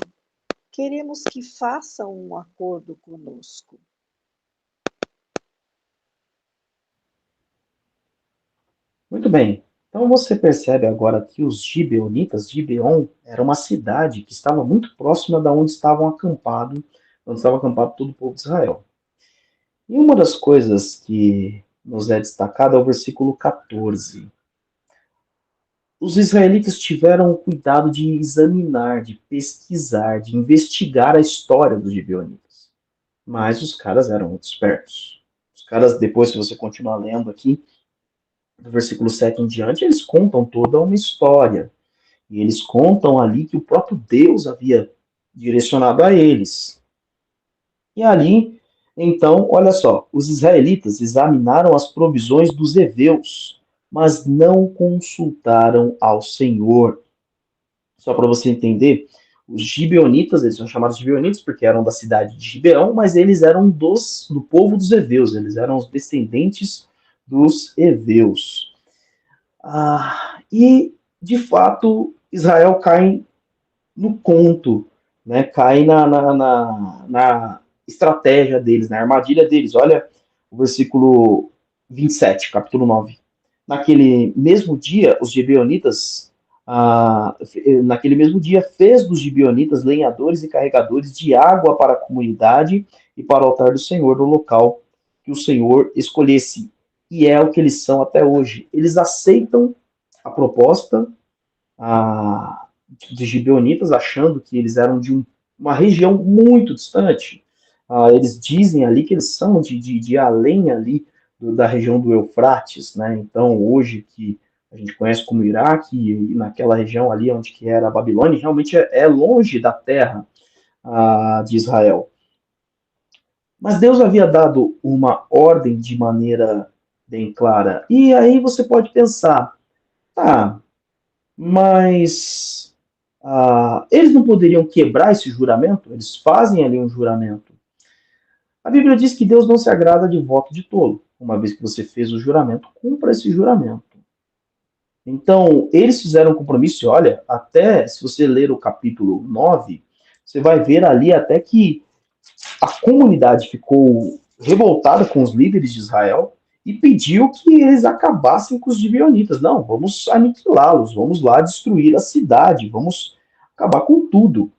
queremos que façam um acordo conosco. Muito bem. Então você percebe agora que os gibeonitas, Gibeon, era uma cidade que estava muito próxima da onde onde estava acampado todo o povo de Israel. E uma das coisas que nos é destacada é o versículo 14. Os israelitas tiveram o cuidado de examinar, de pesquisar, de investigar a história dos gibeonitas. Mas os caras eram muito espertos. Os caras, depois, se você continuar lendo aqui, do versículo 7 em diante, eles contam toda uma história. E eles contam ali que o próprio Deus havia direcionado a eles. E ali, então, olha só, os israelitas examinaram as provisões dos heveus, mas não consultaram ao Senhor. Só para você entender, os gibeonitas, eles são chamados de gibeonitas porque eram da cidade de Gibeão, mas eles eram do povo dos heveus, eles eram os descendentes dos heveus. E, de fato, Israel cai no conto, né? Cai na estratégia deles, na armadilha deles. Olha o versículo 27, capítulo 9. Naquele mesmo dia, os gibeonitas, naquele mesmo dia, fez dos gibeonitas lenhadores e carregadores de água para a comunidade e para o altar do Senhor, no local que o Senhor escolhesse. E é o que eles são até hoje. Eles aceitam a proposta dos gibeonitas, achando que eles eram de uma região muito distante. Eles dizem ali que eles são de além ali da região do Eufrates, né? Então, hoje que a gente conhece como Iraque, e naquela região ali onde que era a Babilônia, realmente é longe da terra de Israel. Mas Deus havia dado uma ordem de maneira bem clara. E aí você pode pensar, mas eles não poderiam quebrar esse juramento? Eles fazem ali um juramento. A Bíblia diz que Deus não se agrada de voto de tolo. Uma vez que você fez o juramento, cumpra esse juramento. Então, eles fizeram um compromisso, e olha, até se você ler o capítulo 9, você vai ver ali até que a comunidade ficou revoltada com os líderes de Israel e pediu que eles acabassem com os gibeonitas. Não, vamos aniquilá-los, vamos lá destruir a cidade, vamos acabar com tudo.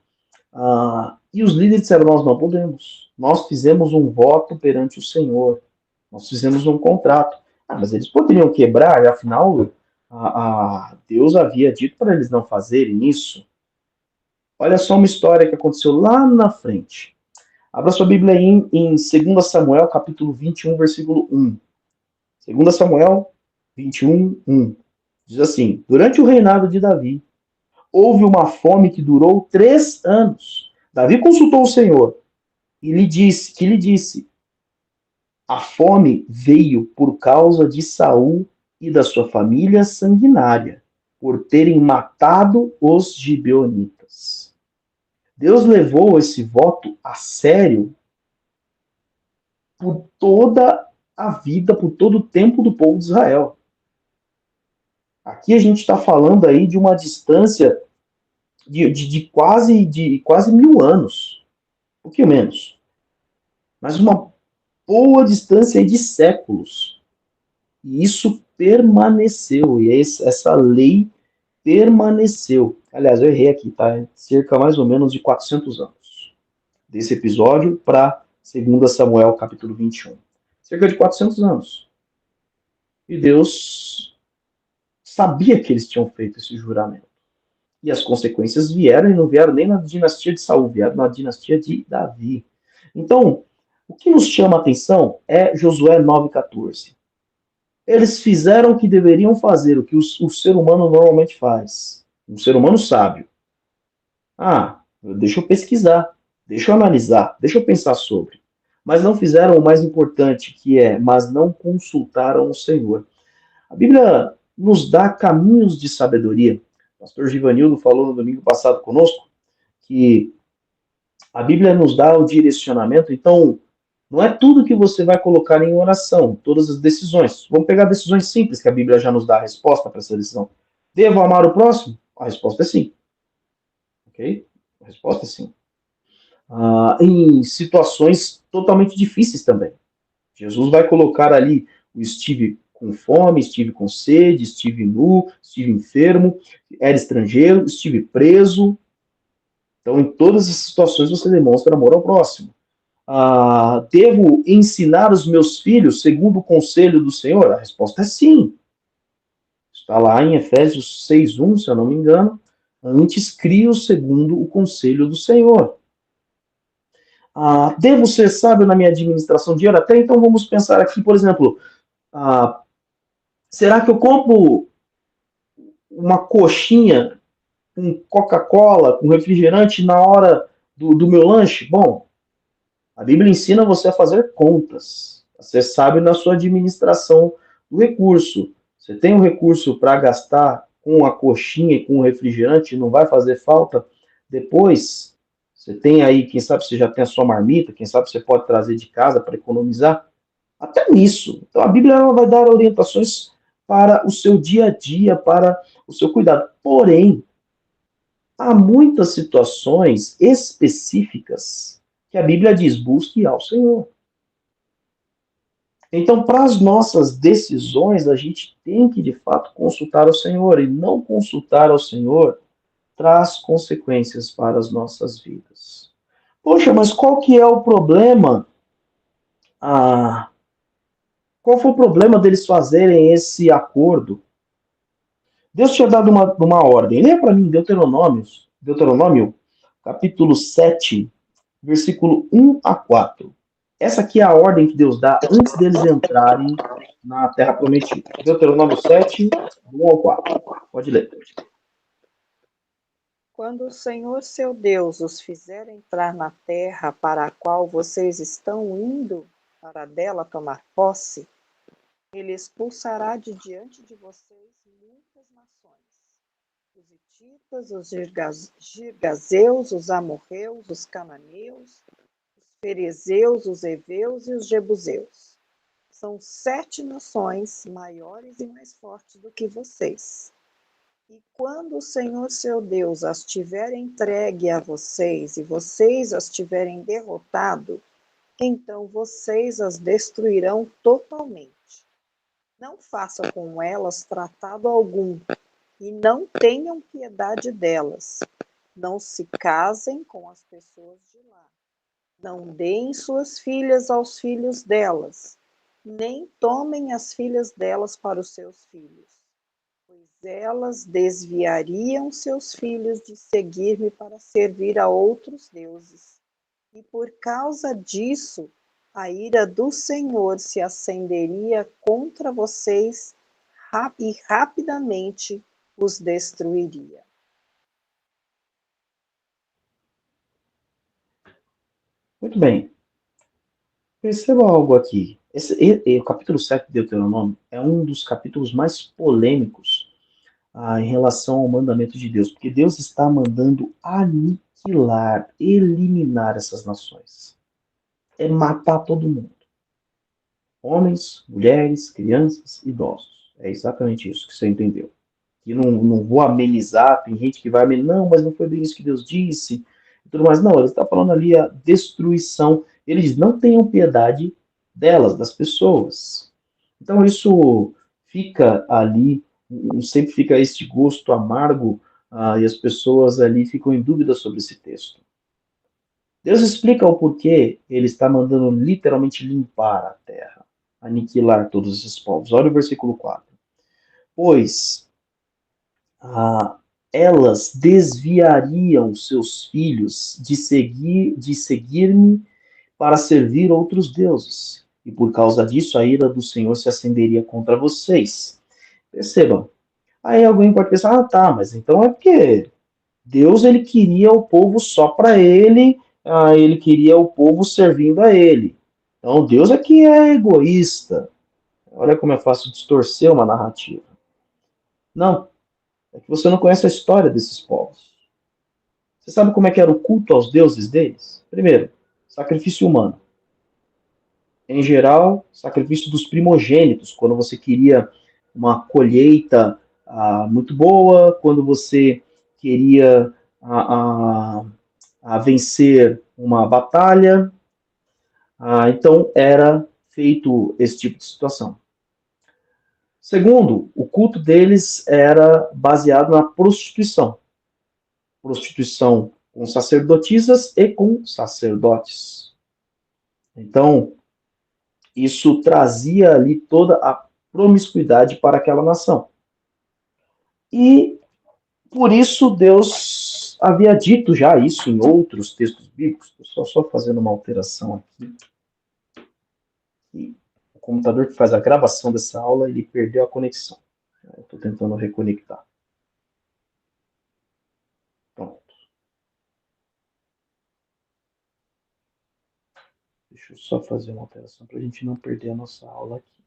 E os líderes disseram, nós não podemos. Nós fizemos um voto perante o Senhor. Nós fizemos um contrato. Mas eles poderiam quebrar, e afinal, Deus havia dito para eles não fazerem isso. Olha só uma história que aconteceu lá na frente. Abra sua Bíblia aí em 2 Samuel, capítulo 21, versículo 1. 2 Samuel 21, 1. Diz assim, durante o reinado de Davi, houve uma fome que durou 3 anos. Davi consultou o Senhor e lhe disse, a fome veio por causa de Saul e da sua família sanguinária, por terem matado os gibeonitas. Deus levou esse voto a sério por toda a vida, por todo o tempo do povo de Israel. Aqui a gente está falando aí de uma distância de quase 1000 anos, um pouquinho menos, mas uma boa distância aí de séculos. E isso permaneceu, e essa lei permaneceu. Aliás, eu errei aqui, tá? É cerca mais ou menos de 400 anos. Desse episódio para 2 Samuel, capítulo 21. Cerca de 400 anos. E Deus sabia que eles tinham feito esse juramento. E as consequências vieram, e não vieram nem na dinastia de Saul, vieram na dinastia de Davi. Então, o que nos chama a atenção é Josué 9,14. Eles fizeram o que deveriam fazer, o que o ser humano normalmente faz. Um ser humano sábio. Ah, deixa eu pesquisar, deixa eu analisar, deixa eu pensar sobre. Mas não fizeram o mais importante, que é, mas não consultaram o Senhor. A Bíblia nos dá caminhos de sabedoria. O pastor Givanildo falou no domingo passado conosco que a Bíblia nos dá o direcionamento, então não é tudo que você vai colocar em oração, todas as decisões. Vamos pegar decisões simples que a Bíblia já nos dá a resposta para essa decisão. Devo amar o próximo? A resposta é sim. Ok? A resposta é sim. Em situações totalmente difíceis também. Jesus vai colocar ali o estive com fome, estive com sede, estive nu, estive enfermo, era estrangeiro, estive preso. Então, em todas as situações, você demonstra amor ao próximo. Devo ensinar os meus filhos segundo o conselho do Senhor? A resposta é sim. Está lá em Efésios 6:1, se eu não me engano. Antes crie-os segundo o conselho do Senhor. Devo ser sábio na minha administração de dinheiro? Até então vamos pensar aqui, por exemplo, será que eu compro uma coxinha com Coca-Cola, com refrigerante na hora do meu lanche? Bom, a Bíblia ensina você a fazer contas, a ser sábio na sua administração do recurso. Você tem um recurso para gastar com a coxinha e com o refrigerante, não vai fazer falta depois. Você tem aí, quem sabe você já tem a sua marmita, quem sabe você pode trazer de casa para economizar. Até nisso. Então a Bíblia ela vai dar orientações para o seu dia a dia, para o seu cuidado. Porém, há muitas situações específicas que a Bíblia diz: busque ao Senhor. Então, para as nossas decisões, a gente tem que, de fato, consultar o Senhor. E não consultar ao Senhor traz consequências para as nossas vidas. Poxa, mas qual que é o problema? Qual foi o problema deles fazerem esse acordo? Deus tinha dado uma ordem. Leia para mim Deuteronômio, capítulo 7, versículo 1 a 4. Essa aqui é a ordem que Deus dá antes deles entrarem na Terra Prometida. Deuteronômio 7, 1 ao 4. Pode ler. Quando o Senhor seu Deus os fizer entrar na terra para a qual vocês estão indo para dela tomar posse, ele expulsará de diante de vocês muitas nações: os hititas, os girgazeus, os amorreus, os cananeus, os ferezeus, os heveus e os jebuseus. São 7 nações maiores e mais fortes do que vocês. E quando o Senhor seu Deus as tiver entregue a vocês e vocês as tiverem derrotado, então vocês as destruirão totalmente. Não façam com elas tratado algum, e não tenham piedade delas. Não se casem com as pessoas de lá. Não deem suas filhas aos filhos delas, nem tomem as filhas delas para os seus filhos, pois elas desviariam seus filhos de seguir-me para servir a outros deuses. E por causa disso, a ira do Senhor se acenderia contra vocês e rapidamente os destruiria. Muito bem. Perceba algo aqui. O capítulo 7 de Deuteronômio é um dos capítulos mais polêmicos em relação ao mandamento de Deus, porque Deus está mandando aniquilar, eliminar essas nações. É matar todo mundo. Homens, mulheres, crianças, idosos. É exatamente isso que você entendeu. E não vou amenizar, tem gente que vai amenizar, não, mas não foi bem isso que Deus disse, e tudo mais. Não, ele está falando ali a destruição. Ele diz, não tenham piedade delas, das pessoas. Então isso fica ali, sempre fica este gosto amargo e as pessoas ali ficam em dúvida sobre esse texto. Deus explica o porquê ele está mandando literalmente limpar a terra, aniquilar todos esses povos. Olha o versículo 4. Pois ah, elas desviariam seus filhos de seguir-me para servir outros deuses. E por causa disso a ira do Senhor se acenderia contra vocês. Percebam. Aí alguém pode pensar, tá, mas então é porque Deus ele queria o povo só para ele, ele queria o povo servindo a ele. Então Deus é que é egoísta. Olha como é fácil distorcer uma narrativa. Não, é que você não conhece a história desses povos. Você sabe como é que era o culto aos deuses deles? Primeiro, sacrifício humano. Em geral, sacrifício dos primogênitos, quando você queria uma colheita muito boa, quando você queria a vencer uma batalha. Então, era feito esse tipo de situação. Segundo, o culto deles era baseado na prostituição. Prostituição com sacerdotisas e com sacerdotes. Então, isso trazia ali toda a promiscuidade para aquela nação. E por isso Deus havia dito já isso em outros textos bíblicos. Estou só fazendo uma alteração aqui. E o computador que faz a gravação dessa aula, ele perdeu a conexão. Estou tentando reconectar. Pronto. Deixa eu só fazer uma alteração para a gente não perder a nossa aula aqui.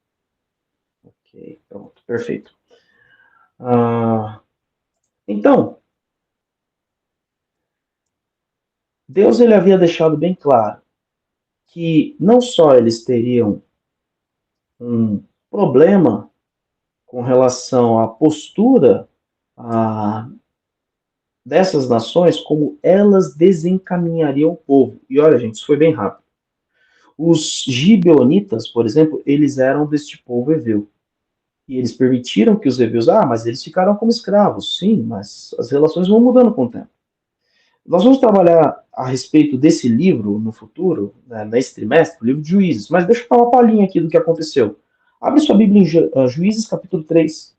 Ok, pronto, perfeito. Então, Deus ele havia deixado bem claro que não só eles teriam um problema com relação à postura dessas nações, como elas desencaminhariam o povo. E olha, gente, isso foi bem rápido. Os gibeonitas, por exemplo, eles eram deste povo heveu. E eles permitiram que os heveus, mas eles ficaram como escravos. Sim, mas as relações vão mudando com o tempo. Nós vamos trabalhar a respeito desse livro no futuro, né, nesse trimestre, o livro de Juízes. Mas deixa eu dar uma palhinha aqui do que aconteceu. Abre sua Bíblia em Juízes, capítulo 3,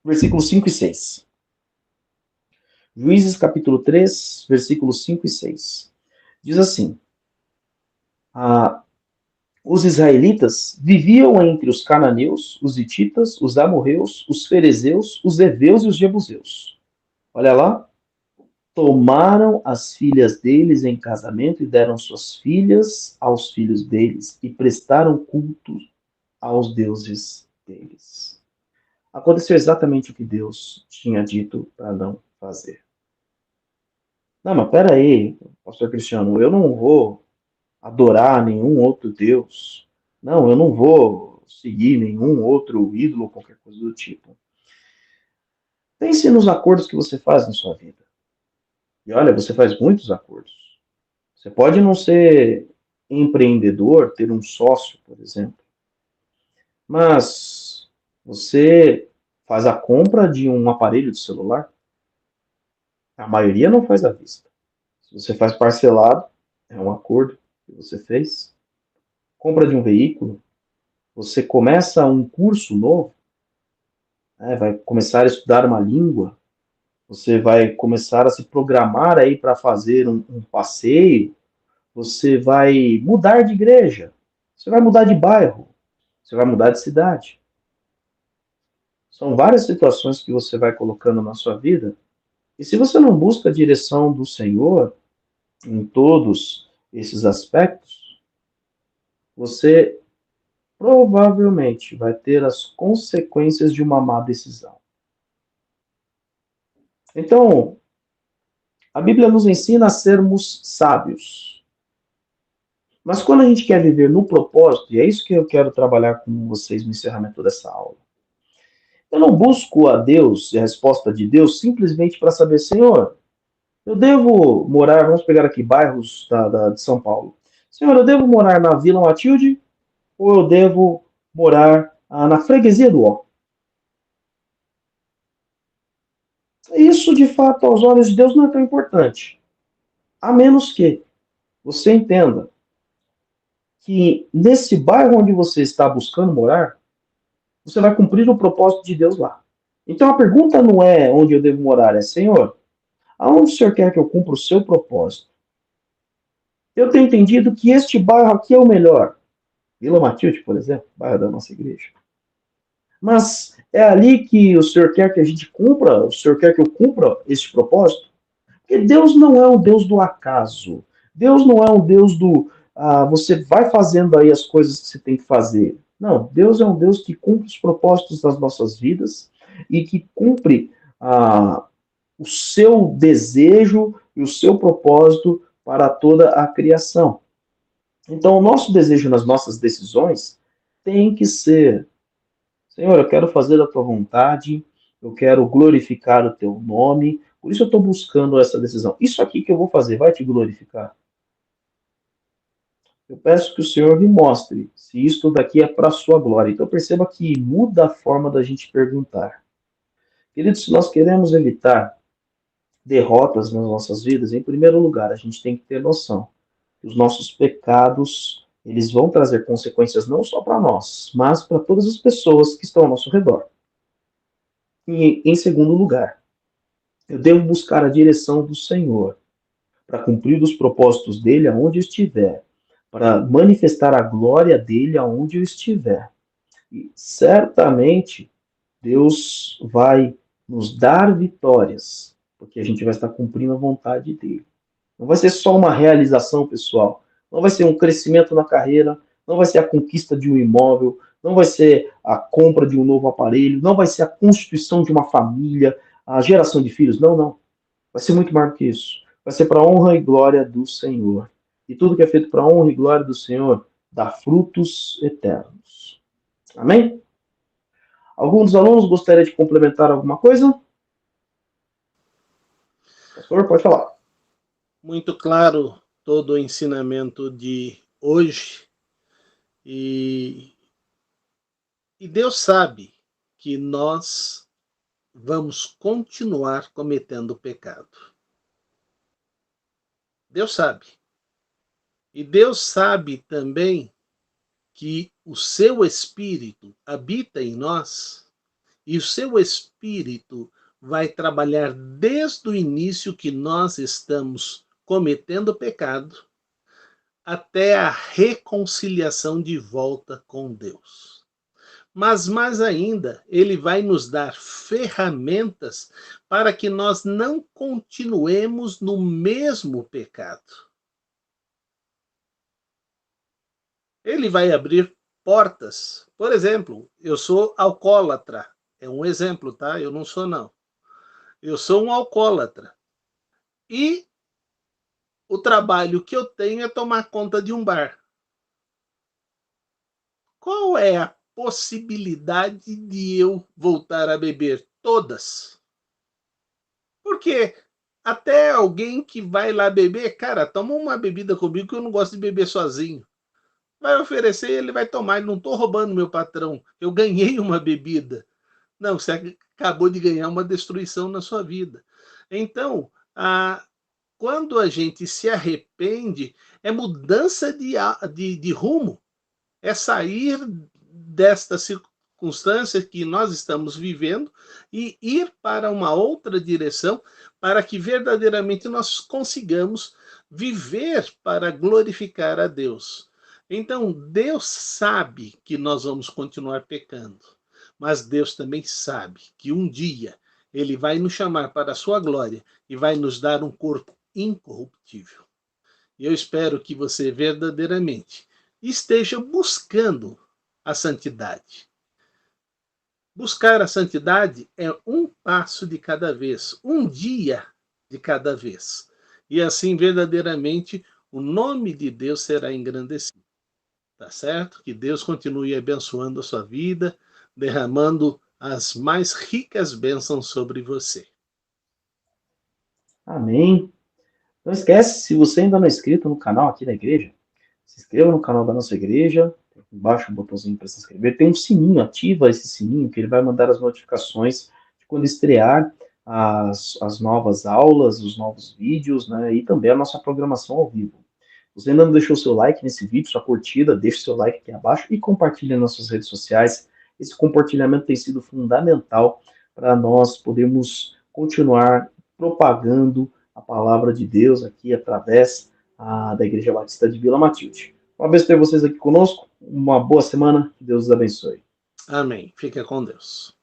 versículos 5 e 6. Juízes, capítulo 3, versículos 5 e 6. Diz assim: os israelitas viviam entre os cananeus, os hititas, os amorreus, os ferezeus, os heveus e os jebuseus. Olha lá. Tomaram as filhas deles em casamento e deram suas filhas aos filhos deles e prestaram culto aos deuses deles. Aconteceu exatamente o que Deus tinha dito para não fazer. Não, mas pera aí, pastor Cristiano, eu não vou adorar nenhum outro Deus. Não, eu não vou seguir nenhum outro ídolo ou qualquer coisa do tipo. Pense nos acordos que você faz na sua vida. E olha, você faz muitos acordos. Você pode não ser empreendedor, ter um sócio, por exemplo, mas você faz a compra de um aparelho de celular, a maioria não faz à vista. Se você faz parcelado, é um acordo que você fez. Compra de um veículo, você começa um curso novo, vai começar a estudar uma língua, você vai começar a se programar aí para fazer um passeio, você vai mudar de igreja, você vai mudar de bairro, você vai mudar de cidade. São várias situações que você vai colocando na sua vida, e se você não busca a direção do Senhor em todos esses aspectos, você provavelmente vai ter as consequências de uma má decisão. Então, a Bíblia nos ensina a sermos sábios. Mas quando a gente quer viver no propósito, e é isso que eu quero trabalhar com vocês no encerramento dessa aula, eu não busco a Deus e a resposta de Deus simplesmente para saber, Senhor, eu devo morar, vamos pegar aqui bairros de São Paulo. Senhor, eu devo morar na Vila Matilde ou eu devo morar na freguesia do Ó? Isso, de fato, aos olhos de Deus não é tão importante. A menos que você entenda que nesse bairro onde você está buscando morar, você vai cumprir o propósito de Deus lá. Então a pergunta não é onde eu devo morar, é Senhor, aonde o Senhor quer que eu cumpra o seu propósito? Eu tenho entendido que este bairro aqui é o melhor. Vila Matilde, por exemplo, bairro da nossa igreja. Mas é ali que o Senhor quer que a gente cumpra, o Senhor quer que eu cumpra este propósito? Porque Deus não é um Deus do acaso. Deus não é um Deus do você vai fazendo aí as coisas que você tem que fazer. Não, Deus é um Deus que cumpre os propósitos das nossas vidas e que cumpre o seu desejo e o seu propósito para toda a criação. Então, o nosso desejo nas nossas decisões tem que ser: Senhor, eu quero fazer a tua vontade, eu quero glorificar o teu nome, por isso eu estou buscando essa decisão. Isso aqui que eu vou fazer vai te glorificar? Eu peço que o Senhor me mostre se isto daqui é para a sua glória. Então perceba que muda a forma da gente perguntar. Queridos, se nós queremos evitar derrotas nas nossas vidas, em primeiro lugar, a gente tem que ter noção que os nossos pecados, eles vão trazer consequências não só para nós, mas para todas as pessoas que estão ao nosso redor. E, em segundo lugar, eu devo buscar a direção do Senhor para cumprir os propósitos dele aonde eu estiver, para manifestar a glória dele aonde eu estiver. E certamente Deus vai nos dar vitórias, porque a gente vai estar cumprindo a vontade dele. Não vai ser só uma realização pessoal, não vai ser um crescimento na carreira, não vai ser a conquista de um imóvel, não vai ser a compra de um novo aparelho, não vai ser a constituição de uma família, a geração de filhos, não, não. Vai ser muito mais do que isso. Vai ser para a honra e glória do Senhor. E tudo que é feito para a honra e glória do Senhor dá frutos eternos. Amém? Algum dos alunos gostaria de complementar alguma coisa? Pastor, pode falar. Muito claro todo o ensinamento de hoje. E Deus sabe que nós vamos continuar cometendo pecado. Deus sabe. E Deus sabe também que o seu Espírito habita em nós e o seu Espírito vai trabalhar desde o início que nós estamos cometendo pecado até a reconciliação de volta com Deus. Mas mais ainda, ele vai nos dar ferramentas para que nós não continuemos no mesmo pecado. Ele vai abrir portas. Por exemplo, eu sou alcoólatra. É um exemplo, tá? Eu não sou, não. Eu sou um alcoólatra. E o trabalho que eu tenho é tomar conta de um bar. Qual é a possibilidade de eu voltar a beber? Todas. Porque até alguém que vai lá beber, cara, toma uma bebida comigo que eu não gosto de beber sozinho. Vai oferecer e ele vai tomar. E não estou roubando meu patrão. Eu ganhei uma bebida. Não, você acabou de ganhar uma destruição na sua vida. Então, quando a gente se arrepende, é mudança de rumo. É sair desta circunstância que nós estamos vivendo e ir para uma outra direção para que verdadeiramente nós consigamos viver para glorificar a Deus. Então, Deus sabe que nós vamos continuar pecando, mas Deus também sabe que um dia Ele vai nos chamar para a sua glória e vai nos dar um corpo incorruptível. E eu espero que você verdadeiramente esteja buscando a santidade. Buscar a santidade é um passo de cada vez, um dia de cada vez. E assim, verdadeiramente, o nome de Deus será engrandecido. Tá certo? Que Deus continue abençoando a sua vida, derramando as mais ricas bênçãos sobre você. Amém. Não esquece, se você ainda não é inscrito no canal aqui da igreja, se inscreva no canal da nossa igreja, tem aqui embaixo um botãozinho para se inscrever, tem um sininho, ativa esse sininho que ele vai mandar as notificações de quando estrear as novas aulas, os novos vídeos, né, e também a nossa programação ao vivo. Você ainda não deixou seu like nesse vídeo, sua curtida, deixe seu like aqui abaixo e compartilhe nas suas redes sociais. Esse compartilhamento tem sido fundamental para nós podermos continuar propagando a palavra de Deus aqui através da Igreja Batista de Vila Matilde. Uma vez ter vocês aqui conosco, uma boa semana, que Deus os abençoe. Amém. Fica com Deus.